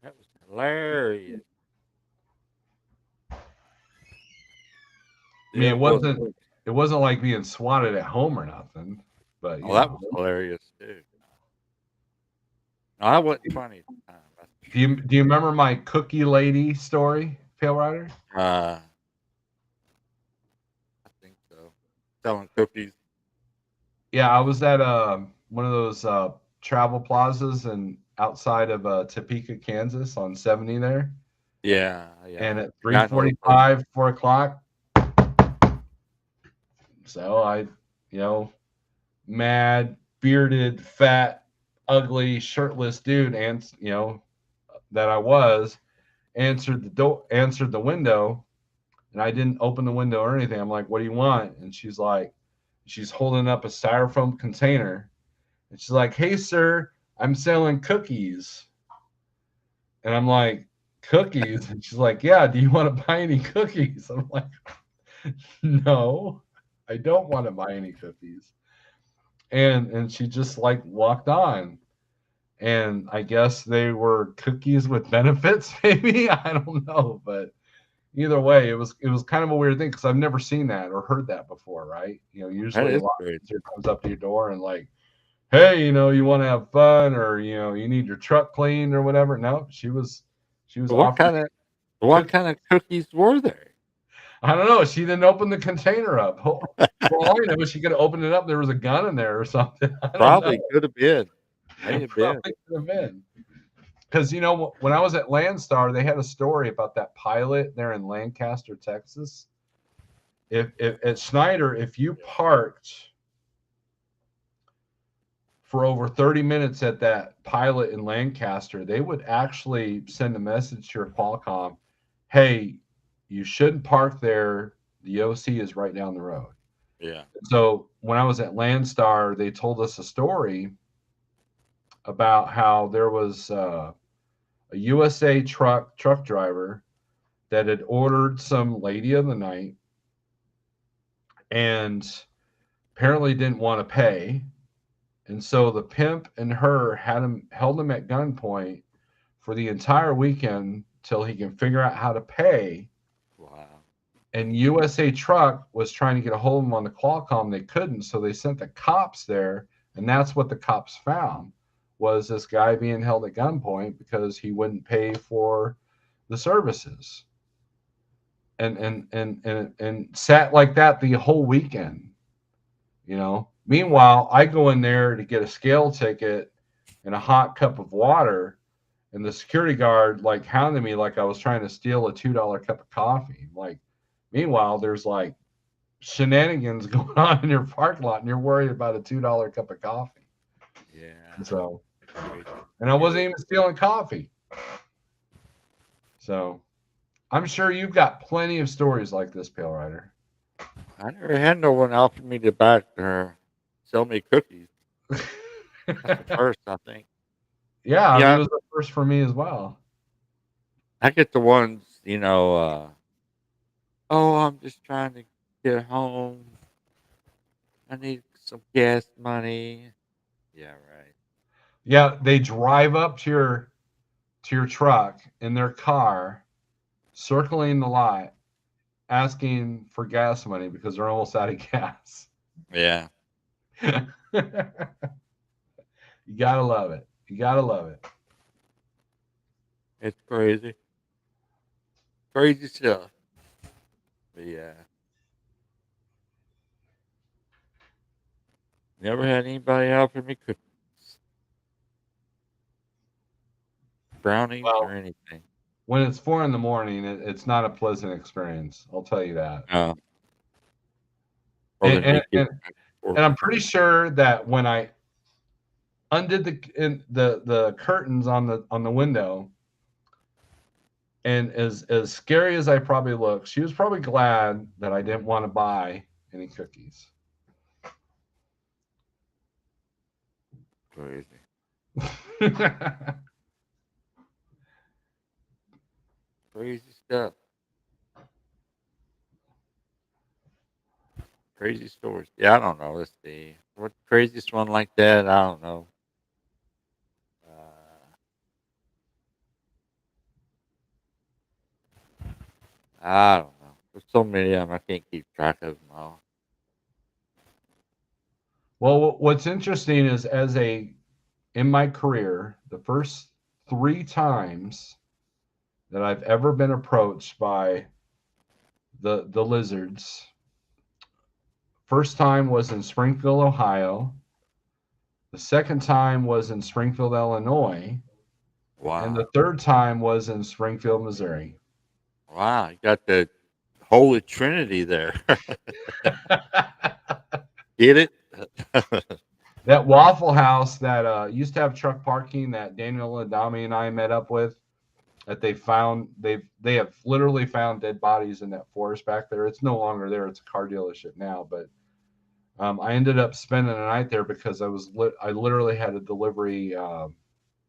That was hilarious. I mean, it wasn't like being swatted at home or nothing, but that was hilarious too. No, that wasn't funny at the time. Do you remember my cookie lady story, PaleRider? I think so. Selling cookies. Yeah, I was at one of those travel plazas and outside of Topeka, Kansas, on 70 there. Yeah. And at 3:45, 4 o'clock. So I, mad, bearded, fat, ugly, shirtless dude, and that I was, answered the window, and I didn't open the window or anything. I'm like, what do you want? And she's like, She's holding up a styrofoam container, and she's like, "Hey, sir, I'm selling cookies." And I'm like, "Cookies?" And she's like, "Yeah, do you want to buy any cookies?" I'm like, "No, I don't want to buy any cookies." And she just like walked on. And I guess they were cookies with benefits, maybe. I don't know, but either way, it was kind of a weird thing because I've never seen that or heard that before, right? That Usually a is lot great. of comes up to your door and like, "Hey, you want to have fun, or you need your truck cleaned or whatever." No, she was But offering what cookies. kind of cookies were there? I don't know. She didn't open the container up. For all I know, she could have opened it up. There was a gun in there or something. I don't know. Probably could have been. May have been. Probably could have been. Because when I was at Landstar, they had a story about that pilot there in Lancaster, Texas. If at Snyder, if you parked for over 30 minutes at that pilot in Lancaster, they would actually send a message to your Qualcomm, "Hey, you shouldn't park there. The OC is right down the road." Yeah. So when I was at Landstar, they told us a story about how there was a USA truck driver that had ordered some lady of the night and apparently didn't want to pay. And so the pimp and her held him at gunpoint for the entire weekend till he can figure out how to pay. Wow. And USA Truck was trying to get a hold of him on the Qualcomm. They couldn't, so they sent the cops there, and that's what the cops found was this guy being held at gunpoint because he wouldn't pay for the services. And sat like that the whole weekend. Meanwhile, I go in there to get a scale ticket and a hot cup of water, and the security guard like hounded me like I was trying to steal a $2 cup of coffee. Like, meanwhile, there's like shenanigans going on in your parking lot, and you're worried about a $2 cup of coffee. Yeah. So, Crazy. and I wasn't even stealing coffee. So, I'm sure you've got plenty of stories like this, Pale Rider. I never had no one offer me to buy or sell me cookies. That's the first, I think. Yeah, I mean, it Yeah, was the first for me as well. I get the ones, oh, I'm just trying to get home. I need some gas money. Yeah, right. Yeah, they drive up to your truck in their car, circling the lot, asking for gas money because they're almost out of gas. Yeah, You gotta love it. You gotta love it. it's crazy. Crazy stuff. But yeah, never had anybody offer me cookies, brownies, or Well, anything. when it's 4 in the morning, it's not a pleasant experience. I'll tell you that. Oh, or And then and, me getting and, back and forth. and I'm pretty sure that when I undid the curtains on the window, and as scary as I probably look, she was probably glad that I didn't want to buy any cookies. Crazy. Crazy stuff. Crazy stories. Yeah, I don't know. Let's see. What craziest one like that? I don't know. Uh, I don't know. There's so many of them. I can't keep track of them all. Well, what's interesting is in my career, the first 3 times that I've ever been approached by the lizards. First time was in Springfield, Ohio. The second time was in Springfield, Illinois, and Wow. the third time was in Springfield, Missouri. Wow. You got the Holy Trinity there. Get it? That Waffle House that used to have truck parking that Daniel Adami and I met up with, that they have literally found dead bodies in that forest back there. It's no longer there. It's a car dealership now, but I ended up spending the night there because I literally had a delivery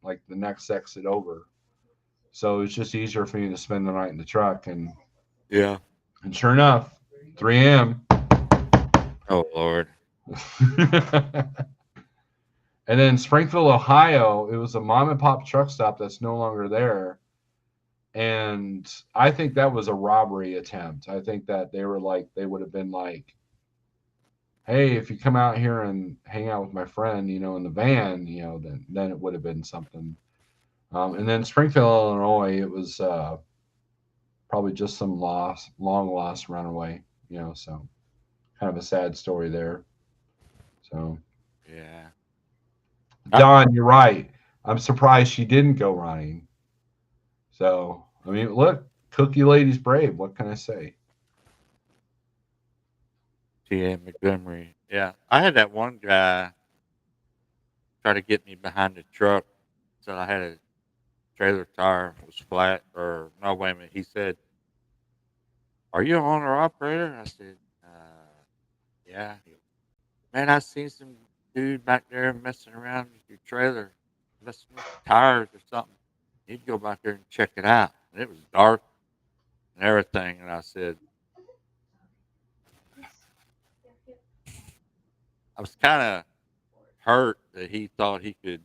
like the next exit over, so it was just easier for me to spend the night in the truck. Yeah. And sure enough, 3 a.m. Oh Lord. And then Springfield, Ohio, it was a mom and pop truck stop that's no longer there. And I think that was a robbery attempt. I think that they would have been like, hey, if you come out here and hang out with my friend, in the van, then it would have been something. And then Springfield, Illinois, it was probably just some long lost runaway, so kind of a sad story there. So, Yeah. Don, you're right. I'm surprised she didn't go running. So, I mean, look, Cookie Lady's brave. What can I say? T.A. Montgomery. Yeah. I had that one guy try to get me behind the truck. So I had a trailer tire was flat, or no, wait a minute. He said, "Are you an owner operator?" I said, "Yeah." He goes, "Man, I seen some dude back there messing around with your trailer, messing with the tires or something. You'd go back there and check it out." And it was dark and everything. And I said, I was kind of hurt that he thought he could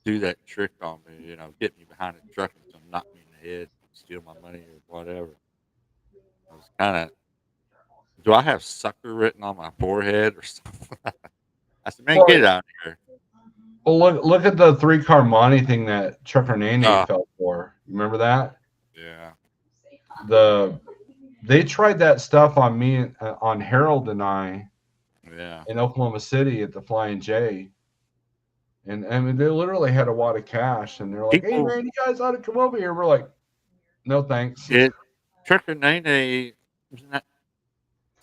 do that trick on me, get me behind the truck and some knock me in the head, steal my money or whatever. I was kind of, do I have sucker written on my forehead or something? I said, man, get it Well, out of here. well, look at the 3-car Monty thing that Trucker Nene Oh, fell for. You remember that? yeah. They tried that stuff on me, on Harold and I, Yeah. in Oklahoma City at the Flying J. And I mean, they literally had a wad of cash, and they're like, "Hey, People, man, you guys ought to come over here." We're like, "No, thanks." it, Trick or Nene, was not,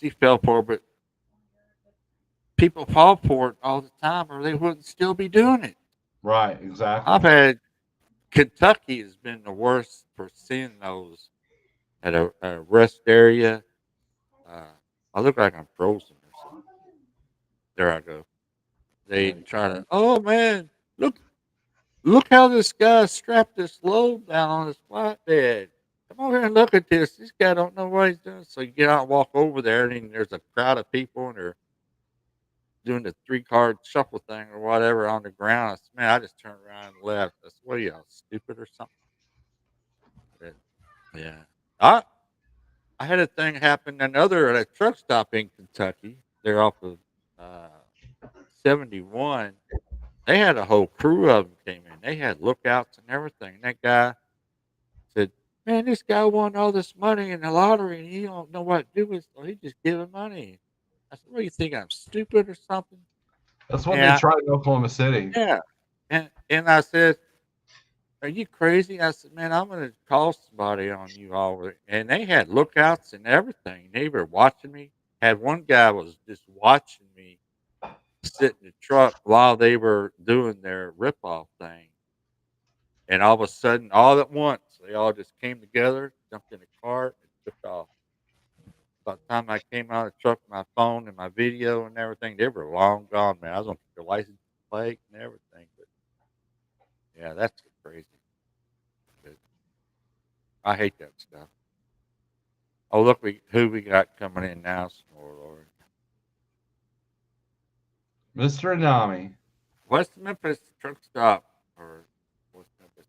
she fell for it, but people fall for it all the time or they wouldn't still be doing it. Right, I've exactly. had, Kentucky has been the worst for seeing those at a rest area. Uh, I look like I'm frozen or something. There I go. They Right. try to, oh man, look how this guy strapped this load down on his flatbed. Come over here and look at this. This guy don't know what he's doing. So you get out and walk over there, and then there's a crowd of people, and they're doing the 3 card shuffle thing or whatever on the ground. I said, man, I just turned around and left. I said, what are y'all, stupid or something? But, yeah. I had a thing happen another at a truck stop in Kentucky. They're off of uh, 71. They had a whole crew of them came in. They had lookouts and everything. That guy said, "Man, this guy won all this money in the lottery, and he don't know what to do with it, so he just giving money." I said, "What do you think? I'm stupid or something?" That's what they Yeah, tried in Oklahoma City. yeah. And I said, "Are you crazy?" I said, "Man, I'm gonna call somebody on you all." And they had lookouts and everything. They were watching me. Had one guy was just watching me sit in the truck while they were doing their rip-off thing. And all of a sudden, all at once, they all just came together, jumped in a cart, and took off. By the time I came out of the truck, my phone and my video and everything, they were long gone, man. I was on the license plate and everything. But yeah, that's crazy. But I hate that stuff. Oh, look, who we got coming in now, oh, Lord. Mr. Anami. West Memphis truck stop. Or West Memphis.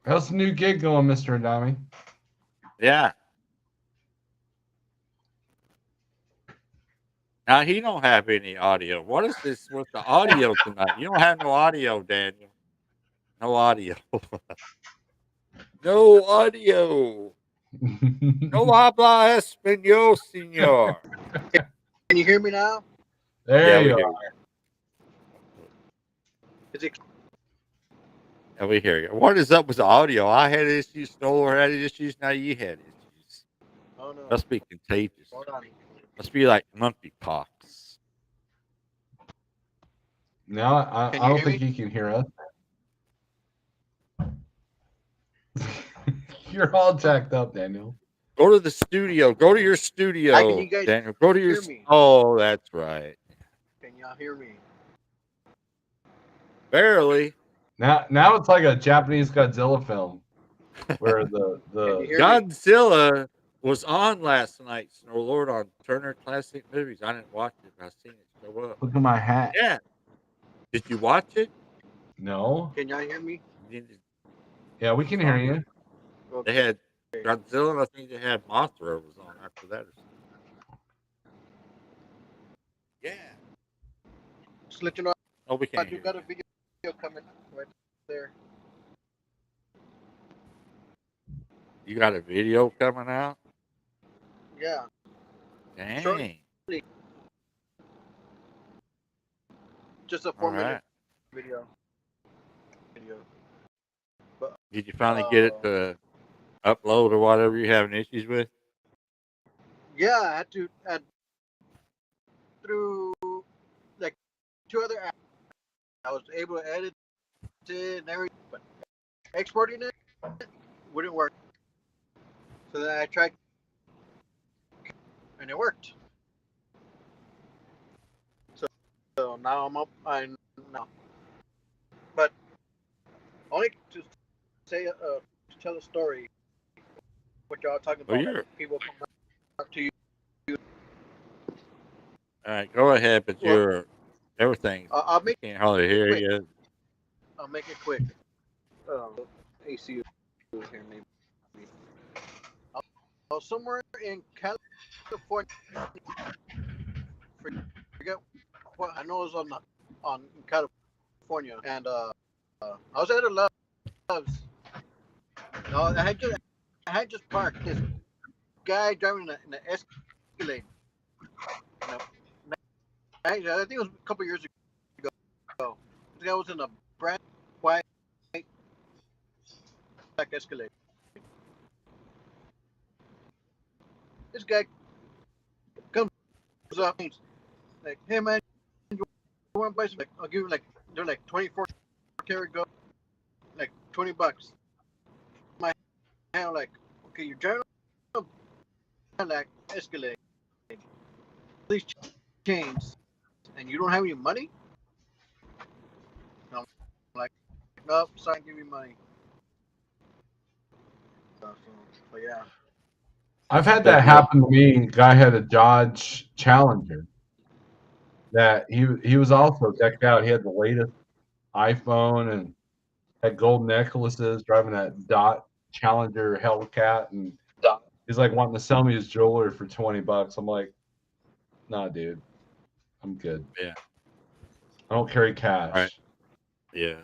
How's the new gig going, Mr. Anami? Yeah. Now he don't have any audio. What is this with the audio tonight? You don't have no audio, Daniel. No audio. No audio. No habla español, señor. Can you hear me now? There Yeah, we you hear are. you. Is it? Yeah, we hear you. What is up with the audio? I had issues. Stoller had issues. Now you had issues. Oh no. Must be contagious. Hold on. Must be like monkeypox. No, I Can you don't hear think me? he can hear us. You're all jacked up, Daniel. Go to the studio. Go to your studio, Can you guys Daniel. Go to your. hear me? Oh, that's right. Can y'all hear me? Barely. Now it's like a Japanese Godzilla film where Can you the hear me? Godzilla was on last night, Snow Lord, on Turner Classic Movies. I didn't watch it, but I seen it show up. look at my hat. Yeah. Did you watch it? No. Can y'all hear me? Yeah, we can hear you. They had Godzilla, and I think they had Mothra was on after that. Or something. Yeah. Just let you know, Oh, we I can't do hear got a you. video coming right there. You got a video coming out? Yeah. Dang. Shortly. Just a All 4 minute right. video. But Did you finally get it to upload or whatever you're having issues with? yeah, I had to add through like 2 other apps. I was able to edit it and everything, but exporting it wouldn't work. So then I tried, and it worked. So now I'm up. I now, but only to say to tell a story. What y'all talking Well, about? you're People coming up to you. all right. Go ahead, but Well, you're everything. I'll We make can't hardly hear quick. you. I'll make it quick. AC here maybe. I was somewhere in California. Forget what I know it was on California, and I was at a Love's. No, I had just parked. This guy driving in an Escalade. You know, I think it was a couple years ago. This guy was in a brand white black Escalade. This guy comes up and he's like, "Hey man, you want to buy some? Like, I'll give you like they're like 24 karat gold, like $20." My hand like, okay, you're driving like Escalade, these chains, and you don't have any money. And I'm like, nope, sorry, I can't give you money. So yeah. I've had that happen to me. Guy had a Dodge Challenger that he was also decked out. He had the latest iPhone and had gold necklaces, driving that Dot Challenger Hellcat, and he's like wanting to sell me his jewelry for $20. I'm like, nah, dude, I'm good. Yeah. I don't carry cash. Right. Yeah.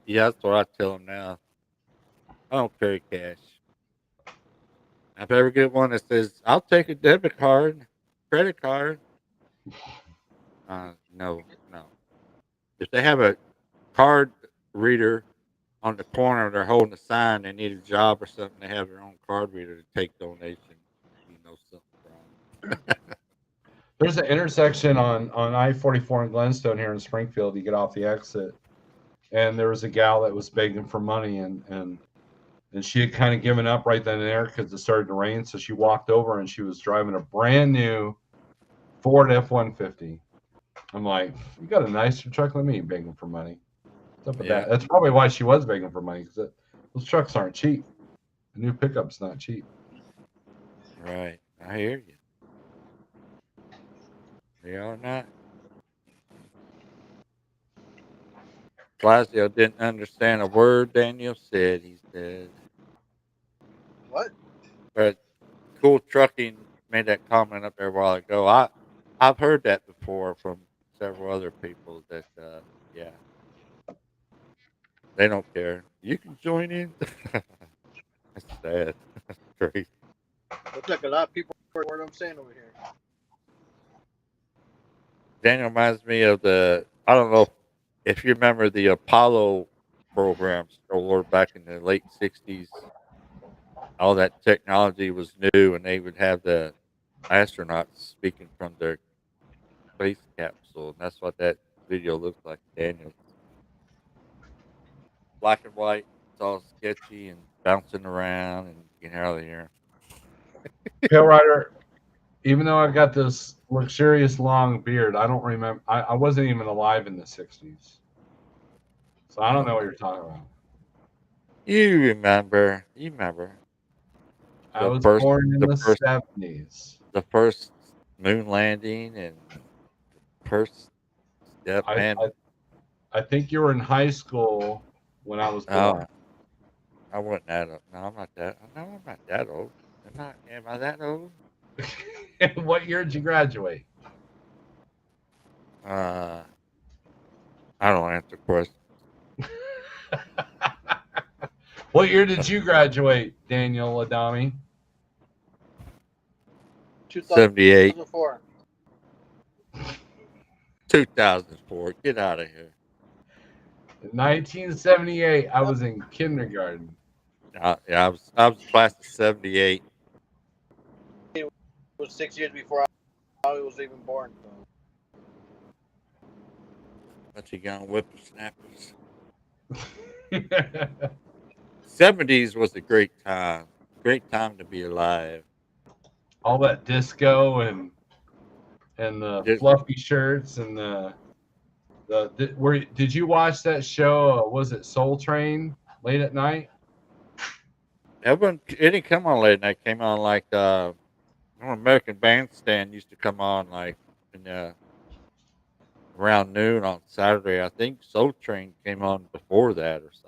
Yeah, that's what I tell them now. I don't carry cash. If I ever get one that says, I'll take a debit card, credit card. No. If they have a card reader on the corner, they're holding a sign, they need a job or something, they have their own card reader to take donations. You know something's wrong. There's an intersection on I-44 in Glenstone here in Springfield. You get off the exit, and there was a gal that was begging for money, and she had kind of given up right then and there because it started to rain. So she walked over, and she was driving a brand new Ford F-150. I'm like, you got a nicer truck than me, begging for money. What's up with Yeah. that? That's probably why she was begging for money, because those trucks aren't cheap. A new pickup's not cheap. Right. I hear you. They are not. Blasio didn't understand a word Daniel said. He said, What? but Cool Trucking made that comment up there a while ago. I've heard that before from several other people that, yeah, they don't care. You can join in. That's sad. That's crazy. Looks like a lot of people heard what I'm saying over here. Daniel reminds me of I don't know if you remember the Apollo programs, or back in the late 60s. All that technology was new, and they would have the astronauts speaking from their space capsule, and that's what that video looks like. Daniel, black and white, it's all sketchy and bouncing around and getting out of here. Pale Rider, even though I got this luxurious long beard, I don't remember. I wasn't even alive in the 60s. So I don't know what you're talking about. You remember? You remember I the was first, born in the the first, 70s. the first moon landing and first step, I, man. I I think you were in high school when I was Oh, born. I wasn't that old. No, I'm not that. No, I'm not that old. Am I that old? What year did you graduate? I don't answer questions. What year did you graduate, Daniel Adami? 78, 2004. 2004. Get out of here. In 1978, I was in kindergarten. Yeah, I was class of 78. It was 6 years before I was even born. Bunch of young whippersnappers. 70s was a great time. Great time to be alive. All that disco and the Just, fluffy shirts and did you watch that show? Was it Soul Train late at night? it didn't come on late night. It came on like American Bandstand used to come on like in around noon on Saturday. I think Soul Train came on before that or something.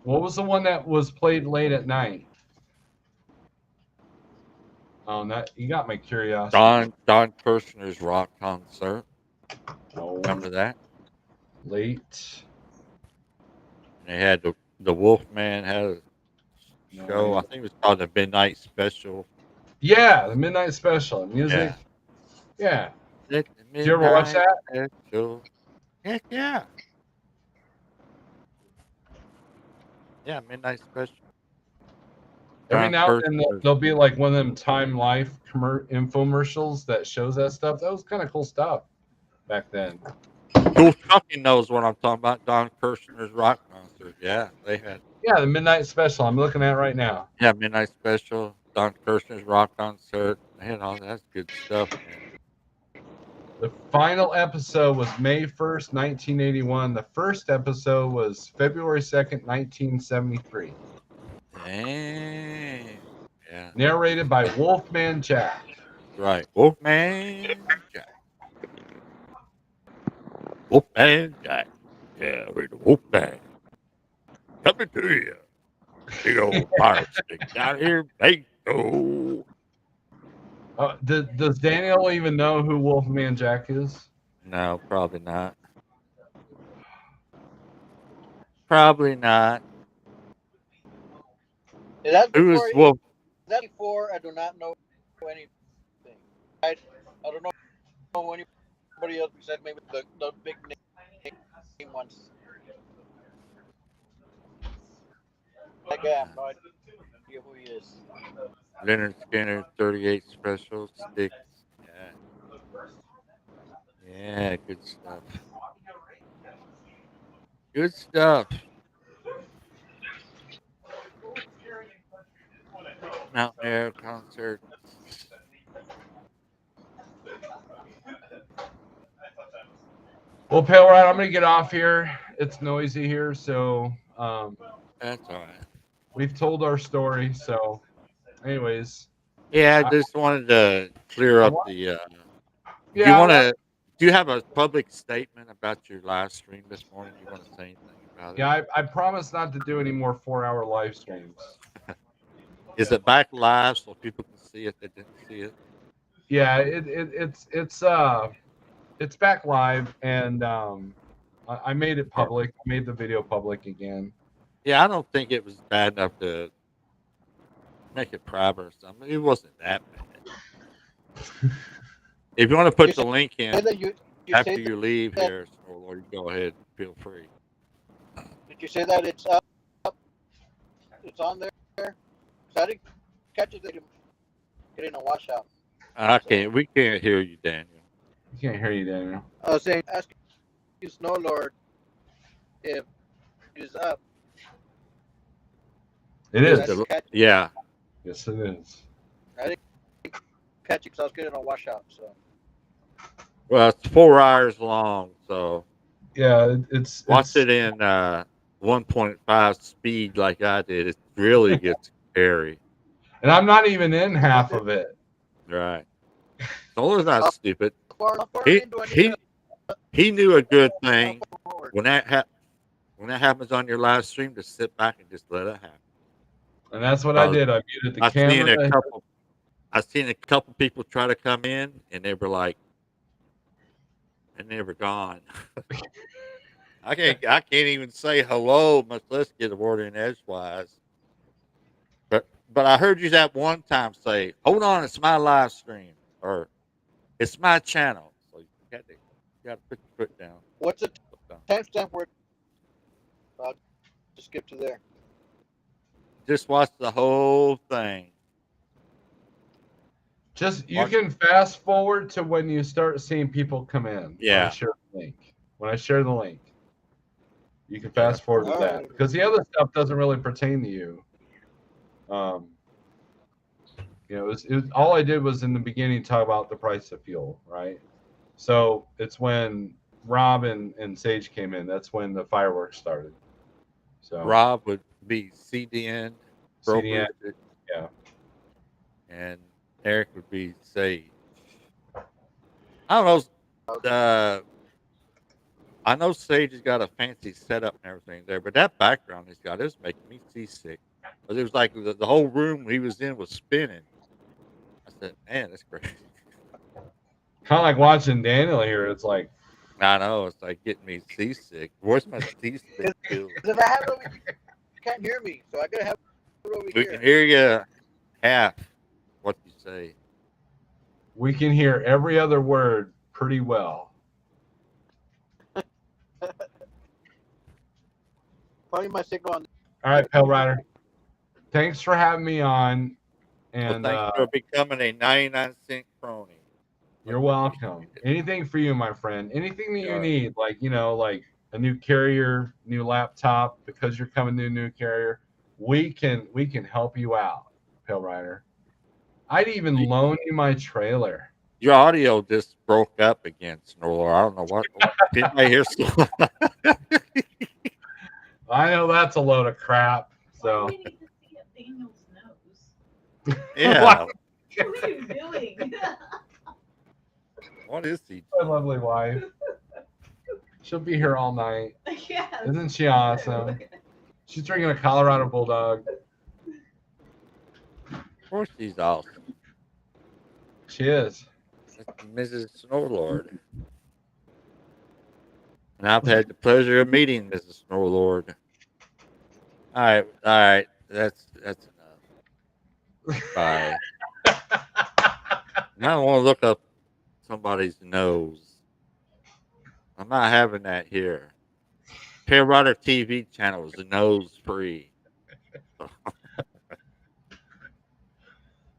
What was the one that was played late at night? Oh, that you got my curiosity. Don Kirshner's rock concert. Oh, Remember that? late. And they had the Wolfman had a show. I Night. think it was called the Midnight Special. Yeah, the Midnight Special music. Yeah. Yeah. The Did you ever watch Midnight that? Special. Heck yeah. Yeah, Midnight Special. Every Don now and then Kirshner. there'll be like one of them Time Life infomercials that shows that stuff. That was kind of cool stuff back then. Cool Chucky knows what I'm talking about. Don Kirshner's rock concert. Yeah, they had. Yeah, the Midnight Special. I'm looking at it right now. Yeah, Midnight Special. Don Kirshner's rock concert. They had all that's good stuff, man. The final episode was May 1st, 1981. The first episode was February 2nd, 1973. Dang. Yeah, Narrated by Wolfman Jack. right. Wolfman Jack. Wolfman Jack. Yeah, we're the Wolfman. Coming to you. Big old fire stick down here, bingo. Does Daniel even know who Wolfman Jack is? No, probably not. Probably not. That's Who is before. Wolf? That before I do not know anything. I don't know anybody else besides maybe the big name ones. Like I have no idea who he is. Leonard Skinner, 38 Special Sticks. Yeah. Yeah, good stuff. Good stuff. Mountain Air concert. Well, Pale Rod, I'm gonna get off here. It's noisy here, so That's all right. we've told our story. So, anyways, Yeah, I just wanted to clear up the. Do you yeah, want to? Do you have a public statement about your live stream this morning? You want to say anything about it? yeah. I promise not to do any more 4-hour live streams. Is it back live so people can see it that didn't see it? Yeah, it's back live, and I made it public. I made the video public again. Yeah, I don't think it was bad enough to make it private or something. It wasn't that bad. If you want to put the link in after you leave here, or you go ahead, feel free. Did you say that it's up? It's on there. So I didn't catch it. Getting a washout. We can't hear you, Daniel. I can't hear you, Daniel. I was saying, asking Snow Lord if it is up. It is. Yeah. Yes, it is. I didn't catch it because I was getting on washout. So Well, it's 4 hours long, so Yeah, watch it's it in 1.5 speed like I did. It really gets scary. and I'm not even in half of it. Right. Solar's not stupid. how far He in do I need he he knew a good to thing forward? when when that happens on your live stream to sit back and just let it happen. And that's what I did. I muted the I've seen camera. I've seen a couple people try to come in and they were like, and they were gone. I can't even say hello, much less get a word in edgewise. But I heard you that one time say, "Hold on, it's my live stream," or "It's my channel." So you got to put your foot down. What's the timestamp where? Just skip to there. Just watch the whole thing. Just you can fast forward to when you start seeing people come in. Yeah. When I share the link. When I share the link, you can fast forward to that because the other stuff doesn't really pertain to you. You know, it was all I did was in the beginning talk about the price of fuel, right? So it's when Rob and Sage came in. That's when the fireworks started. So Rob would be CDN, CDN, broker, yeah. and Eric would be Sage. I don't know. I know Sage has got a fancy setup and everything there, but that background he's got is making me seasick. But it was like the whole room he was in was spinning. I said, "Man, that's crazy." Kind of like watching Daniel here. It's like I know it's like getting me seasick. Where's my seasick feel? If I have it over here, you can't hear me, so I gotta have it over We here. can hear you half what you say. we can hear every other word pretty well. Probably my signal on. All right, Pale Rider. Thanks for having me on. Well, And thanks for becoming a 99-cent crony. You're welcome. Anything for you, my friend. Anything that you Sure. need, like like a new carrier, new laptop, because you're coming to a new carrier, we can help you out, Pale Rider. I'd even loan you my trailer. Your audio just broke up again, Snorlaw. I don't know what. Did I hear something? I know that's a load of crap. So Why do we need to see Daniel's nose? Yeah. What are you doing? What is he? my lovely wife. She'll be here all night. Yes. Isn't she awesome? She's drinking a Colorado Bulldog. Of course, she's awesome. She is. That's Mrs. Snorlord. And I've had the pleasure of meeting Mrs. Snorlord. All right. That's enough. Bye. I don't want to look up somebody's nose. I'm not having that here. PaleriderTV channel is nose free.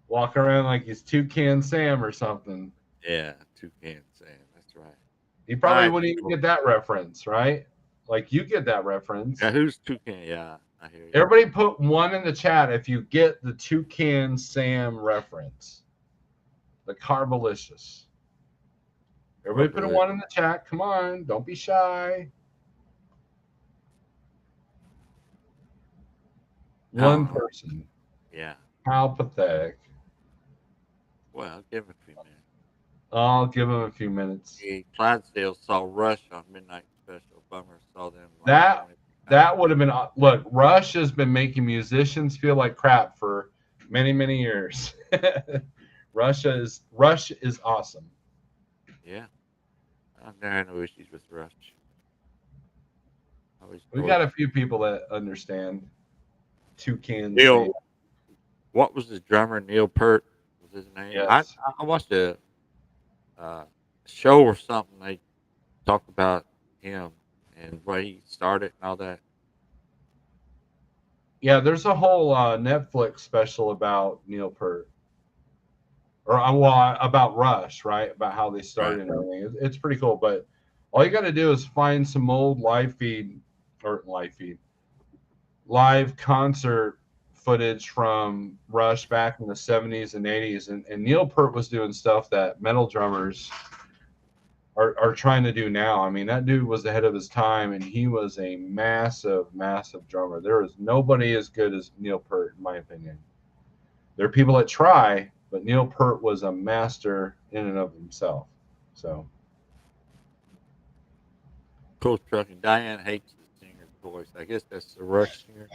Walk around like he's Toucan Sam or something. Yeah, Toucan Sam. That's right. He probably Alright, wouldn't even get that reference, right? Like you get that reference. Yeah, who's Toucan? Yeah, I hear you. Everybody put one in the chat if you get the Toucan Sam reference. The Carbolicious. Everybody put a one in the chat. Come on, don't be shy. One person. Yeah. How pathetic. Well, give him a few minutes. I'll give him a few minutes. The Clydesdale saw Rush on Midnight Special. Bummer saw them. That would have been. Look, Rush has been making musicians feel like crap for many, many years. Rush is awesome. Yeah. I've never had no issues with Rush. We got a few people that understand. Toucan. Neil, what was the drummer? Neil Peart was his name. Yes. I watched a show or something. They talked about him and where he started and all that. Yeah, there's a whole Netflix special about Neil Peart, or about Rush, right? About how they started and everything. It's pretty cool. But all you got to do is find some old live concert footage from Rush back in the 70s and 80s, and Neil Peart was doing stuff that metal drummers are trying to do now. I mean, that dude was ahead of his time, and he was a massive, massive drummer. There is nobody as good as Neil Peart, in my opinion. There are people that try, but Neil Peart was a master in and of himself. So, Cool trucking. Diane hates the singer's voice. I guess that's the Rush singer.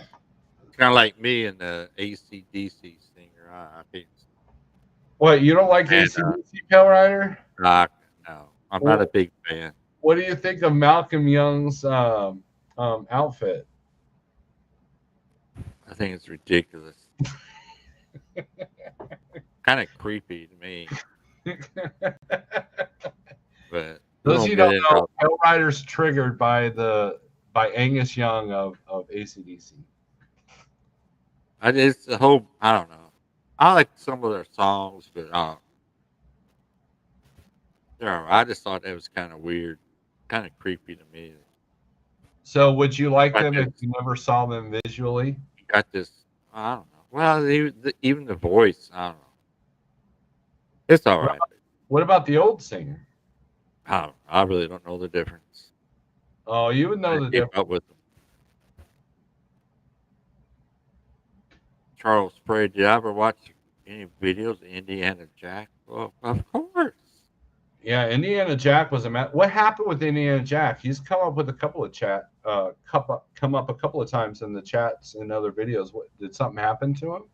It's kind of like me and the AC/DC singer. I think. what, you don't like And, AC/DC, Pale Rider? no, I'm not a big fan. What do you think of Malcolm Young's outfit? I think it's ridiculous. Kind of creepy to me. But Those of you don't know, Pale Rider's triggered by Angus Young of AC/DC. It's the whole. I don't know. I like some of their songs, but I just thought that was kind of weird, kind of creepy to me. So, would you like Got them if this- you never saw them visually? Got this. I don't know. Well, even the voice. I don't know. It's all right. What about the old singer? I really don't know the difference. Oh, you would know I the keep difference. up with them. Charles Spray, did I ever watch any videos of Indiana Jack? Well, of course. Yeah, Indiana Jack was what happened with Indiana Jack? He's come up with a couple of come up a couple of times in the chats and other videos. What, did something happen to him?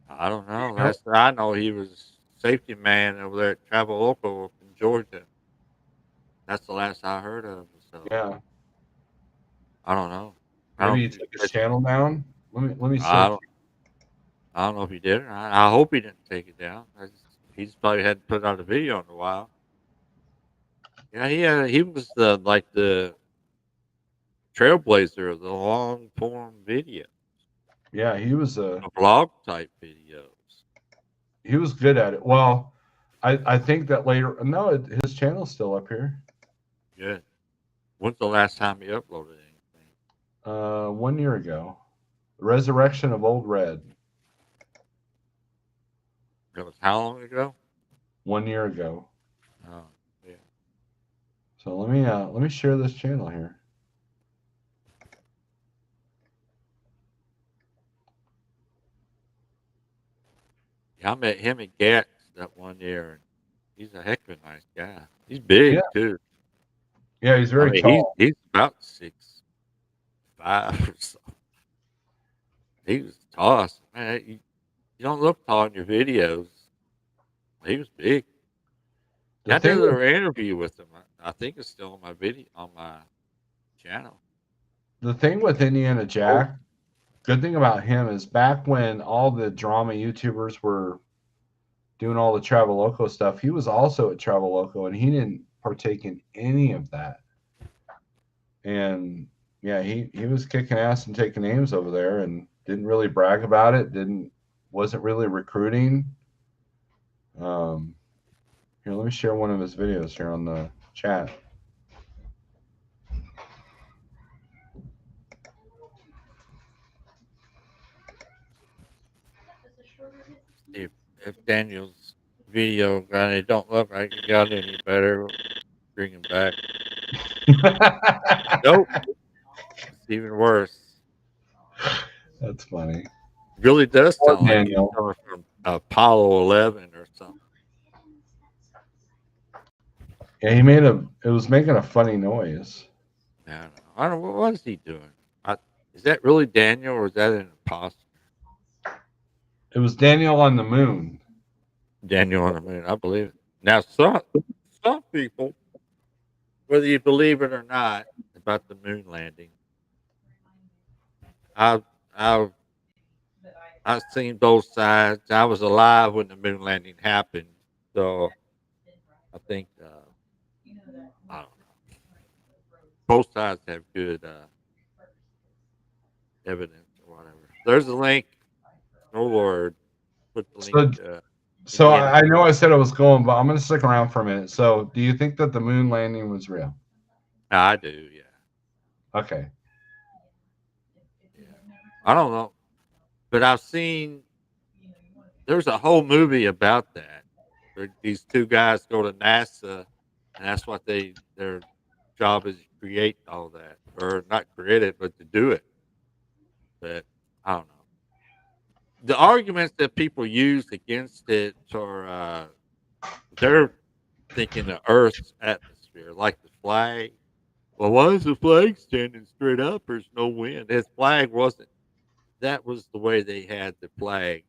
I don't know. I know he was safety man over there at Travel Local in Georgia. That's the last I heard of him. So Yeah, I don't know. maybe he took his channel down. Let me I search. don't know if he did. I hope he didn't take it down. He's probably hadn't put out a video in a while. Yeah, he was the trailblazer of the long form video, Yeah, he was the vlog type videos. he was good at it. Well, I think that later. No, his channel's still up here. Good. When's the last time he uploaded anything? 1 year ago, Resurrection of Old Red. That was how long ago? 1 year ago. Oh, yeah. So let me share this channel here. Yeah, I met him at Gats that 1 year, and he's a heck of a nice guy. He's big too. Yeah, he's very tall. He's about 6'5" or so. He was tall. Man, you don't look tall in your videos. He was big. I did an interview with him. I think it's still on my video on my channel. The thing with Indiana Jack, good thing about him is back when all the drama YouTubers were doing all the Travel Loco stuff, he was also at Travel Loco, and he didn't partake in any of that. And yeah, he was kicking ass and taking names over there, and didn't really brag about it. Wasn't really recruiting. Here, let me share one of his videos here on the chat. If Daniel's video guy don't look like it got any better, bring him back. Nope. It's even worse. That's funny. Really does sound like he's Daniel. coming from Apollo 11 or something. Yeah, it was making a funny noise. I don't know. What is he doing? Is that really Daniel or is that an imposter? It was Daniel on the moon. Daniel on the moon. I believe it. Now, some people, whether you believe it or not, about the moon landing, I've seen both sides. I was alive when the moon landing happened, so I think I don't know. Both sides have good evidence or whatever. There's a link. Oh Lord, put the link. So I know I said I was going, but I'm going to stick around for a minute. So, do you think that the moon landing was real? I do, yeah. Okay. Yeah. I don't know. But I've seen there's a whole movie about that. These two guys go to NASA, and that's what their job is to create all that, or not create it, but to do it. But I don't know. The arguments that people use against it are they're thinking the Earth's atmosphere, like the flag. Well, why is the flag standing straight up? There's no wind. His flag wasn't. That was the way they had the flag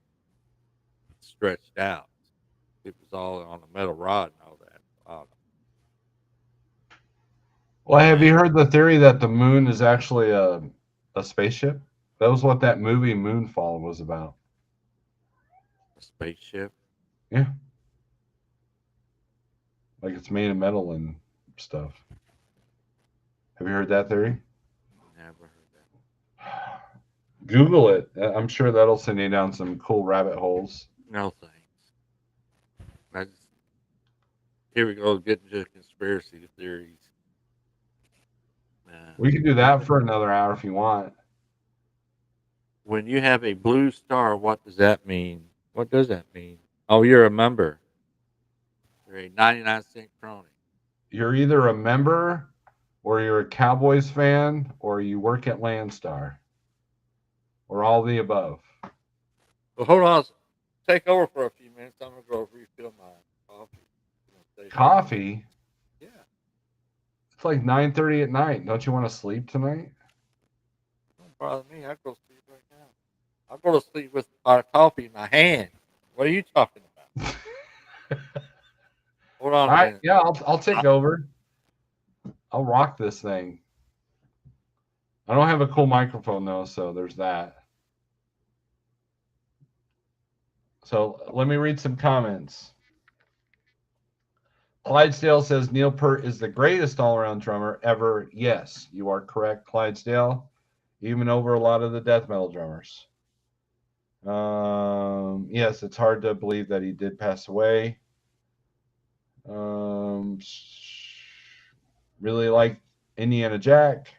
stretched out. It was all on a metal rod and all that. Well, have you And heard the theory that the moon is actually a spaceship? That was what that movie Moonfall was about. a spaceship. Yeah, like it's made of metal and stuff. Have you heard that theory? Never heard that. Google it. I'm sure that'll send you down some cool rabbit holes. No thanks. I just, here we go, getting to conspiracy theories. We can do that for another hour if you want. When you have a blue star, what does that mean? What does that mean? Oh, you're a member. You're a 99-cent crony. You're either a member or you're a Cowboys fan or you work at Landstar or all the above. Well, hold on. Take over for a few minutes. I'm going to go refill my coffee. Coffee? Yeah. It's like 9:30 at night. Don't you want to sleep tonight? Don't bother me. I go to sleep right now. I go to sleep with a pot of coffee in my hand. What are you talking about? Hold on All a right, minute. yeah, I'll take over. I'll rock this thing. I don't have a cool microphone though, so there's that. So let me read some comments. Clydesdale says Neil Peart is the greatest all-around drummer ever. Yes, you are correct, Clydesdale. Even over a lot of the death metal drummers. Yes, it's hard to believe that he did pass away. Really like Indiana Jack.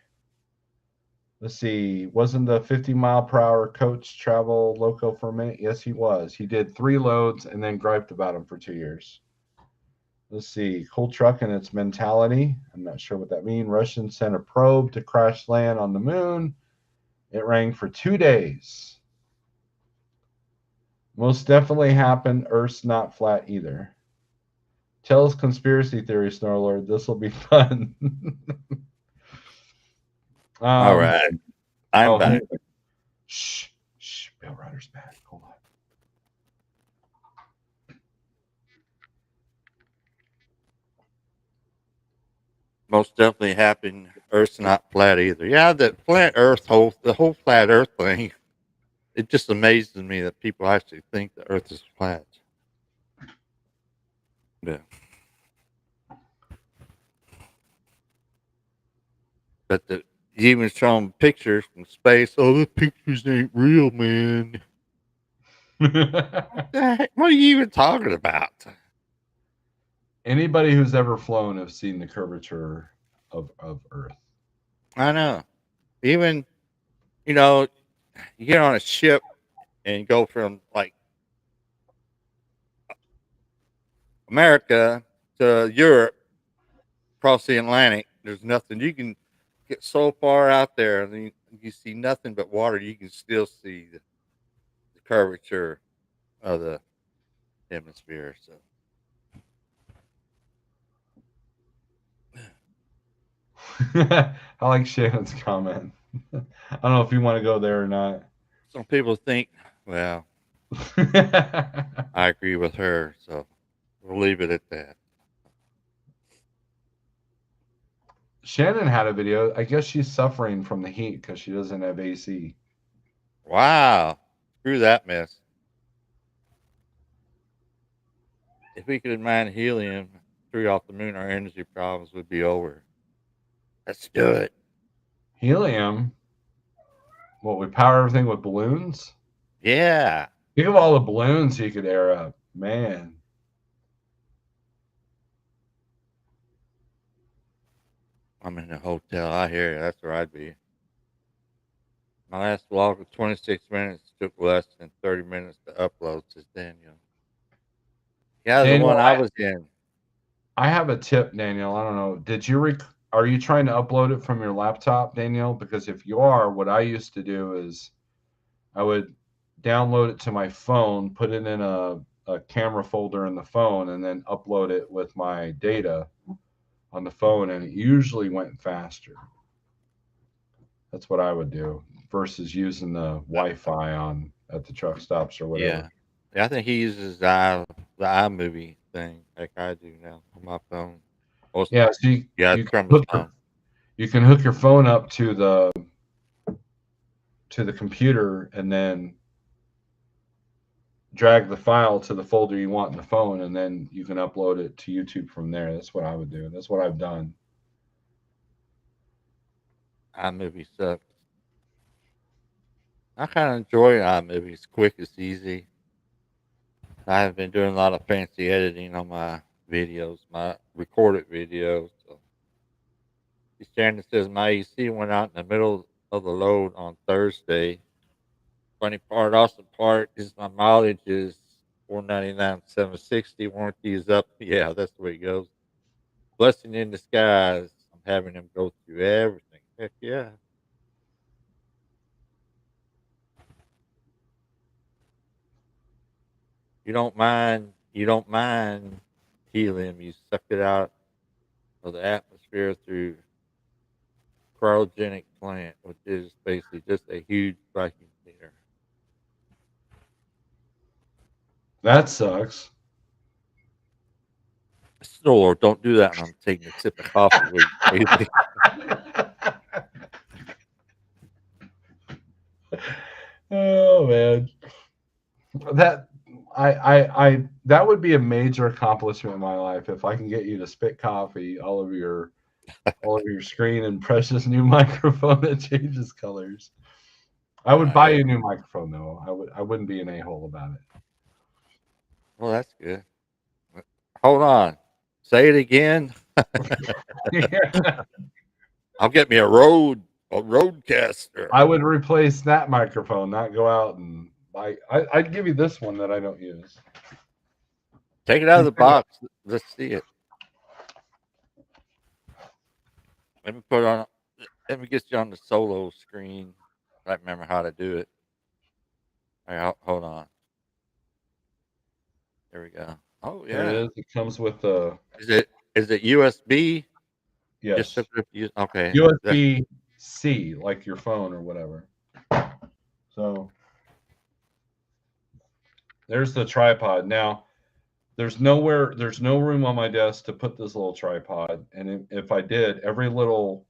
Let's see. Wasn't the 50-mile-per-hour coach travel loco for a minute? Yes, he was. He did 3 loads and then griped about him for 2 years. Let's see. Cool truck and its mentality. I'm not sure what that means. Russians sent a probe to crash land on the moon. It rang for 2 days. Most definitely happened. Earth's not flat either. Tell us conspiracy theory, Snarlord. This will be fun. All right. I'm back. Shh. Bill Ryder's back. Hold on. Most definitely happened. Earth's not flat either. Yeah, the whole flat Earth thing. It just amazes me that people actually think the Earth is flat. Yeah. But you even show them pictures from space. Oh, the pictures ain't real, man. What the heck? What are you even talking about? Anybody who's ever flown have seen the curvature of Earth. I know. Even, you get on a ship and go from like America to Europe, across the Atlantic. There's nothing. You can get so far out there and you see nothing but water. You can still see the curvature of the hemisphere. So I like Shannon's comment. I don't know if you want to go there or not. some people think, well, I agree with her. So we'll leave it at that. Shannon had a video. I guess she's suffering from the heat because she doesn't have AC. Wow. Screw that mess. If we could mine helium through off the moon, our energy problems would be over. Let's do it. Helium? What, we power everything with balloons? Yeah. Think of all the balloons you could air up. Man. I'm in a hotel. I hear you. That's where I'd be. My last vlog of 26 minutes took less than 30 minutes to upload, says Daniel. Yeah, the Daniel, one I was in. I have a tip, Daniel. I don't know. Are you trying to upload it from your laptop, Daniel? Because if you are, what I used to do is I would download it to my phone, put it in a camera folder in the phone, and then upload it with my data on the phone, and it usually went faster. That's what I would do versus using the Wi-Fi on at the truck stops or whatever. Yeah, I think he uses the iMovie thing like I do now on my phone. Also, Yeah, so yeah, you it's can from his hook phone. you can hook your phone up to the computer and then drag the file to the folder you want in the phone, and then you can upload it to YouTube from there. That's what I would do. That's what I've done. iMovie sucks. I kind of enjoy iMovie. It's quick, it's easy. I have been doing a lot of fancy editing on my videos, my recorded videos. So, Shannon says my AC went out in the middle of the load on Thursday. Funny part, awesome part is my mileage is 499, 760. Warranty is up. Yeah, that's the way it goes. Blessing in disguise. I'm having him go through everything. Heck yeah. You don't mind helium. You suck it out of the atmosphere through cryogenic plant, which is basically just a huge vacuum cleaner. That sucks. Snore, don't do that when I'm taking a sip of coffee. What do you think? Oh man, that that would be a major accomplishment in my life if I can get you to spit coffee all over your screen and press this new microphone that changes colors. I would buy Yeah. you a new microphone though. I wouldn't be an a-hole about Well, that's good. Hold on. Say it again. it. I'll get me a roadcaster. I would replace that microphone, not go out and buy. I'd give you this one that I don't use. Take it out of the box. Let's see it. Let me put it on. Let me get you on the solo screen. I remember how to do it. All right, hold on. There we go. Oh There it yeah. is. It comes with a Is it USB? You just yes, took it. Okay. USB C, like your phone or whatever. So there's the tripod. Now there's no room on my desk to put this little tripod. And if I did, every little,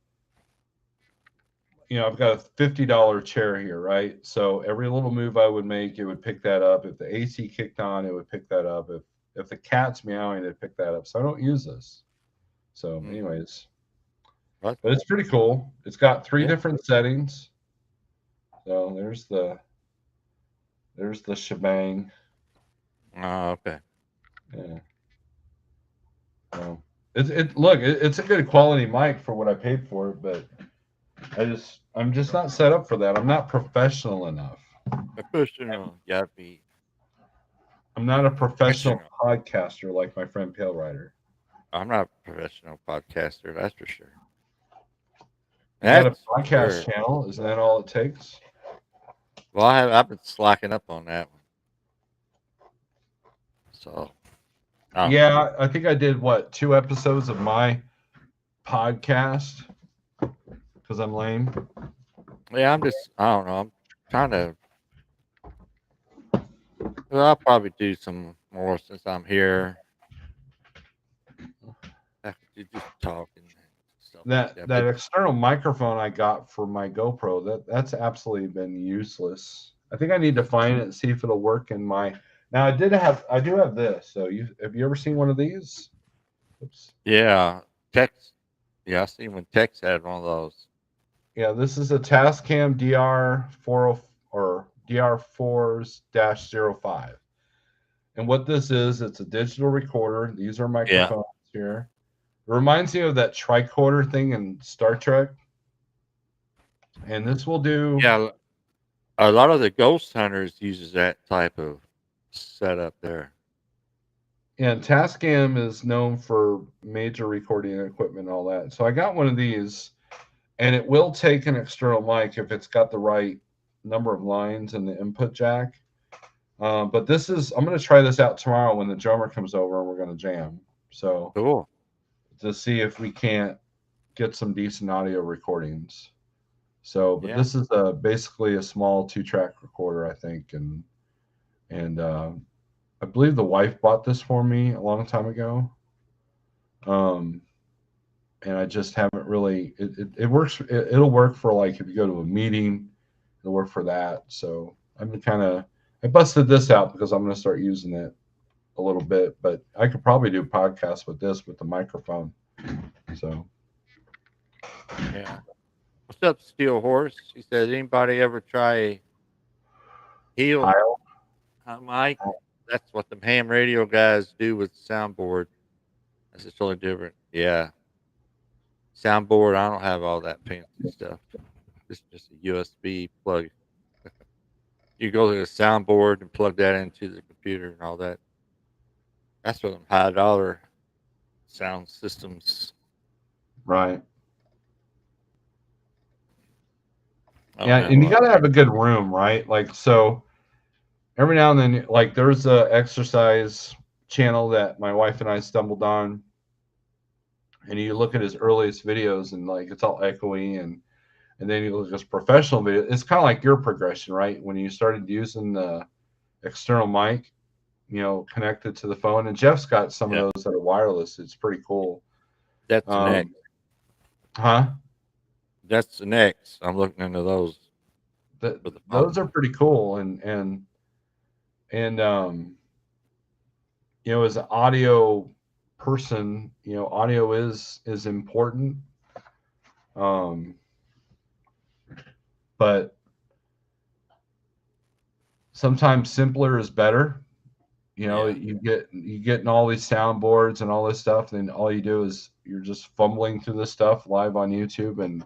I've got a $50 chair here, right? So every little move I would make, it would pick that up. If the AC kicked on, it would pick that up. If the cat's meowing, it'd pick that up. So I don't use this. So, anyways, What? but it's pretty cool. It's got three Yeah. different settings. So there's the shebang. Oh, okay. Yeah. So it's a good quality mic for what I paid for it, but I'm just not set up for that. I'm not professional enough. Professional. Gotta be I'm not a professional professional. podcaster like my friend Palerider. I'm not a professional podcaster. That's for sure. You got a That's for podcast sure. channel, isn't that all it takes? Well, I've been slacking up on that one. So, Yeah, I think I did 2 episodes of my podcast because I'm lame. yeah, I don't know. I'm trying to, well, I'll probably do some more since I'm here. I could do just talking and stuff like that. That external microphone I got for my GoPro, that's absolutely been useless. I think I need to find it and see if it'll work in my. Now I do have this. So have you ever seen one of these? Oops. Yeah, Tex. Yeah, I seen when Tex had one of those. Yeah, this is a Tascam DR40 or DR4s-05. And what this is, it's a digital recorder. These are microphones here. It reminds me of that tricorder thing in Star Trek. And this will do. Yeah, A lot of the ghost hunters uses that type of setup there. And Tascam is known for major recording equipment and all that. So I got one of these, and it will take an external mic if it's got the right number of lines and the input jack. But this is, I'm going to try this out tomorrow when the drummer comes over and we're going to jam. So Cool. to see if we can't get some decent audio recordings. So, but Yeah. this is basically a small 2-track recorder, I think, and I believe the wife bought this for me a long time ago. And I just haven't really. It works. It'll work for like if you go to a meeting, it'll work for that. So I'm I busted this out because I'm going to start using it a little bit. But I could probably do podcasts with this with the microphone. So Yeah. What's up, Steel Horse? He said, anybody ever try a heel mic? That's what the ham radio guys do with soundboard. That's just totally different. Yeah. Soundboard, I don't have all that fancy stuff. It's just a USB plug. You go to the soundboard and plug that into the computer and all that. That's what them $high sound systems. Right. Yeah, And you got to have a good room, right? Like, so every now and then, like, there's a exercise channel that my wife and I stumbled on, and you look at his earliest videos, and like it's all echoey, and then you look at his professional video. It's kind of like your progression, right? When you started using the external mic, connected to the phone, and Jeff's got some of those that are wireless. It's pretty cool. That's next. Huh? That's the next. I'm looking into those. Those are pretty cool, and as an audio person, audio is important. But sometimes simpler is better. You get in all these soundboards and all this stuff, and all you do is you're just fumbling through this stuff live on YouTube,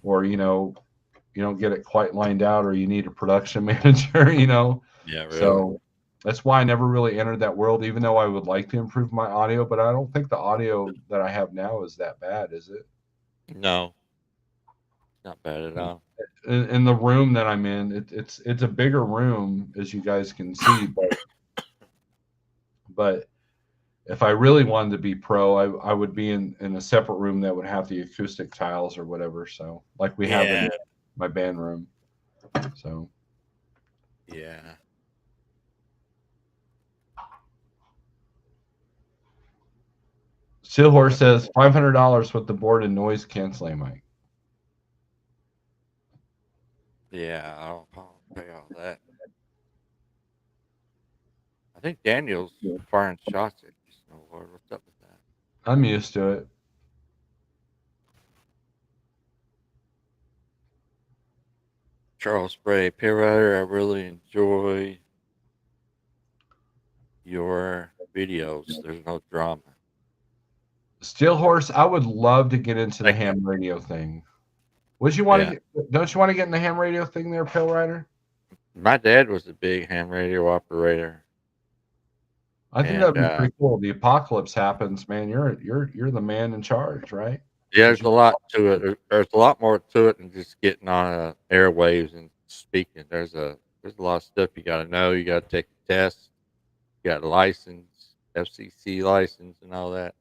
or you don't get it quite lined out, or you need a production manager. Yeah, really. So that's why I never really entered that world, even though I would like to improve my audio. But I don't think the audio that I have now is that bad, is it? No, not bad at all. In the room that I'm in, it's a bigger room, as you guys can see, but if I really wanted to be pro, I would be in a separate room that would have the acoustic tiles or whatever. So like we have in my band room. So yeah. Steelhorse says $500 with the board and noise canceling mic. Yeah, I'll pay all that. I think Daniel's firing shots at you, Snowboard. What's up with that? I'm used to it. Charles Spray, PaleriderTV, I really enjoy your videos. There's no drama. Steelhorse, I would love to get into the ham radio thing. Don't you want to get in the ham radio thing there, Pale Rider? My dad was a big ham radio operator. I think that'd be pretty cool. The apocalypse happens, man. You're the man in charge, right? Yeah, there's a lot to it. There's a lot more to it than just getting on airwaves and speaking. There's a lot of stuff you got to know. You got to take a test. You got a license, FCC license, and all that.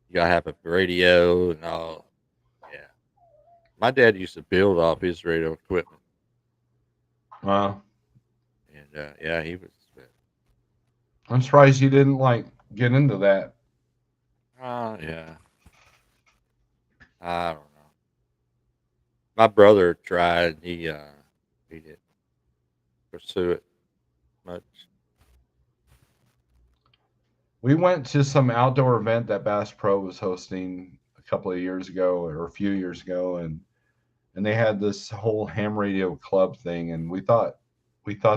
You got to have a radio and all. Yeah, my dad used to build off his radio equipment. Wow. And yeah, he was. I'm surprised you didn't get into that. Yeah. I don't know. My brother tried. He didn't pursue it much. We went to some outdoor event that Bass Pro was hosting a couple of years ago, or a few years ago, and they had this whole ham radio club thing, and we thought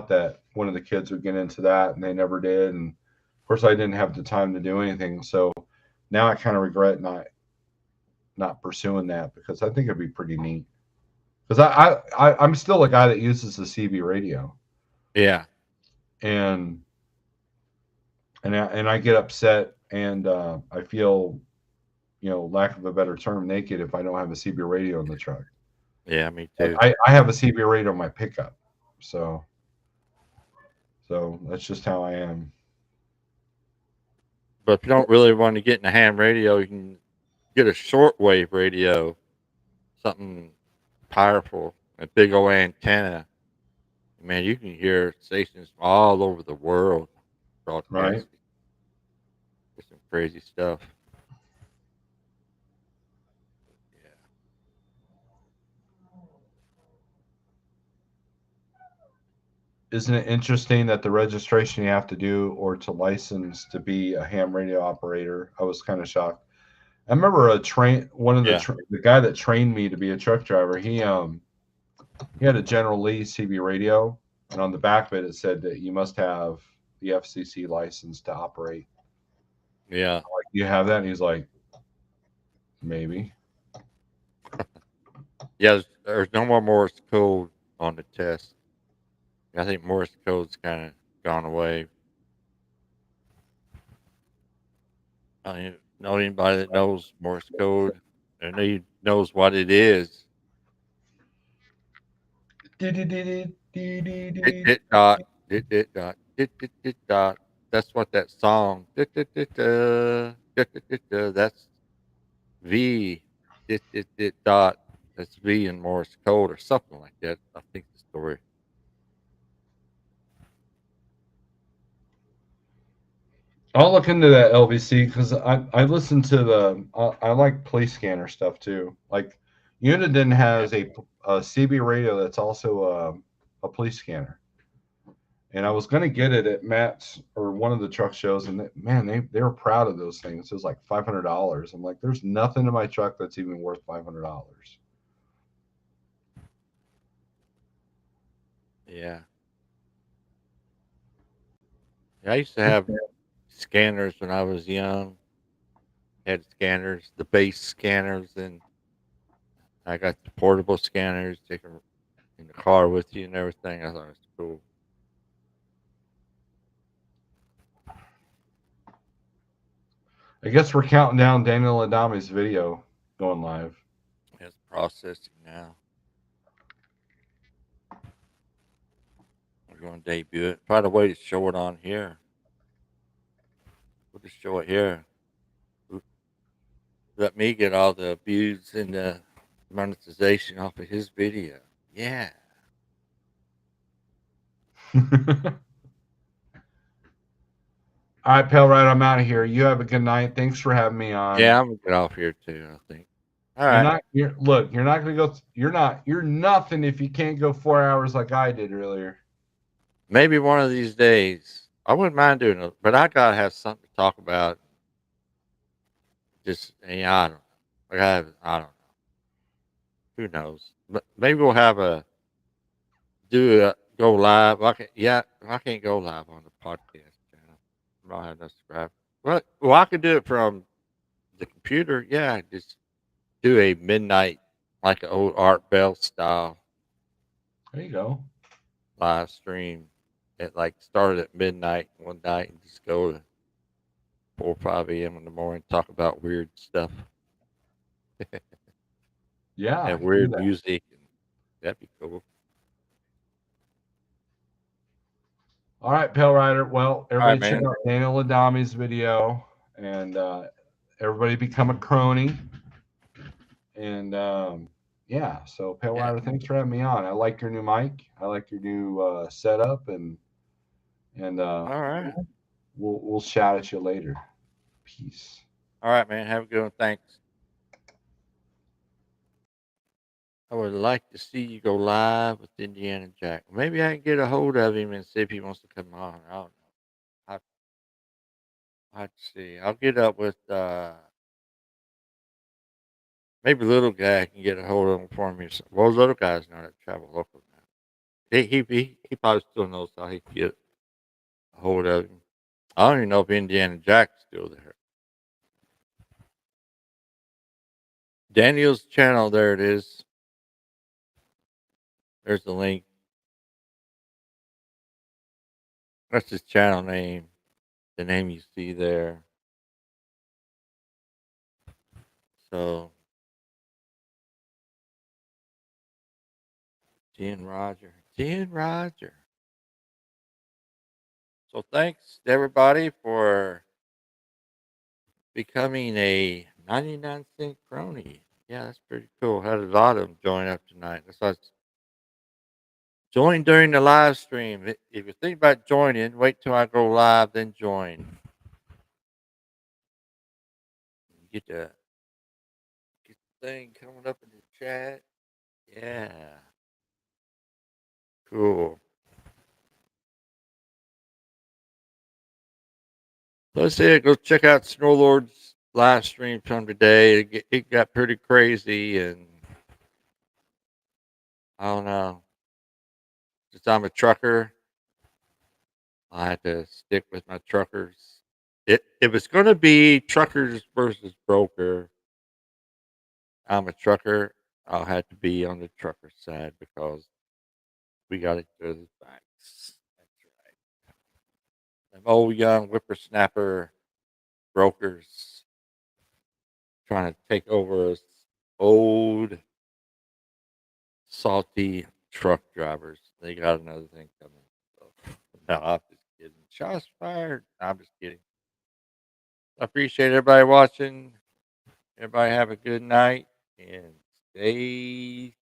that one of the kids would get into that, and they never did. And of course, I didn't have the time to do anything, so now I kind of regret not pursuing that, because I think it'd be pretty neat. because I'm still a guy that uses the CB radio, Yeah. and I get upset, and I feel, lack of a better term, naked if I don't have a CB radio in the truck. Yeah, me too. I have a CB radio in my pickup, so that's just how I am. But if you don't really want to get in a ham radio, you can get a shortwave radio, something powerful, a big old antenna. Man, you can hear stations all over the world Right. broadcasting. It's some crazy stuff. Yeah. Isn't it interesting that the registration you have to do or to license to be a ham radio operator? I was kind of shocked. I remember one of Yeah. the guy that trained me to be a truck driver. He had a General Lee CB radio, and on the back of it said that you must have the FCC license to operate. Yeah. Like, you have that? And he's like, maybe. Yeah, there's no more Morse code on the test. I think Morse code's kind of gone away. I don't know anybody that knows Morse code and he knows what it is. Dit dot, dit dot. That's what that song. That's V. Dit dot. That's V in Morse code or something like that. I think the story. I'll look into that LVC because I listen to I like police scanner stuff too. Like Uniden has a CB radio that's also a police scanner, and I was going to get it at Matt's or one of the truck shows, and man, they were proud of those things. It was like $500. I'm like, there's nothing in my truck that's even worth $500. Yeah. I used to have scanners when I was young. Had scanners, the base scanners, and I got the portable scanners. Take them in the car with you and everything. I thought it was cool. I guess we're counting down Daniel Adami's video going live. It's processing now. We're going to debut it. Find a way to show it on here. We'll just show it here. Let me get all the views and the monetization off of his video. Yeah. All right, Pale Right, I'm out of here. You have a good night. Thanks for having me on. Yeah, I'm gonna get off here too, I think. All right. You're not gonna go. You're nothing if you can't go 4 hours like I did earlier. Maybe one of these days. I wouldn't mind doing it, but I gotta have something to talk about. Just I don't know. I don't know. Who knows? But maybe we'll have go live. I can't go live on the podcast channel. I don't have no subscribe. Well, I could do it from the computer. Yeah, just do a midnight, like an old Art Bell style There you go. live stream. It like started at midnight one night and just go to 4 or 5 a.m. in the morning, talk about weird stuff Yeah. and weird music. That'd be cool. All right, Pale Rider. Well, everybody right, check man. out Daniel Adami's video, and everybody become a crony. And yeah, so Pale Rider, thanks for having me on. I like your new mic. I like your new setup, and All right. we'll shout at you later. Peace. All right, man. Have a good one. Thanks. I would like to see you go live with Indiana Jack. Maybe I can get a hold of him and see if he wants to come on. I don't know. Let's see. I'll get up with maybe little guy can get a hold of him for me. Well, little guy's not at travel local now. He probably still knows how he can get a hold of him. I don't even know if Indiana Jack's still there. Daniel's channel, there it is. There's the link. That's his channel name. The name you see there. So, Jen Roger. Jen Roger. So thanks to everybody for becoming a 99-cent crony. Yeah, that's pretty cool. Had a lot of them join up tonight. That's why join during the live stream. If you think about joining, wait till I go live, then join. Get the thing coming up in the chat. Yeah. Cool. Let's say go check out Snowlord's live stream from today. It got pretty crazy, and I don't know. Since I'm a trucker, I had to stick with my truckers. If it's going to be truckers versus broker, I'm a trucker. I'll have to be on the trucker side because we got each other's backs. That's right. Them old young whippersnapper brokers trying to take over us old salty truck drivers. They got another thing coming. So, no, I'm just kidding. Shots fired. I'm just kidding. I appreciate everybody watching. Everybody have a good night and stay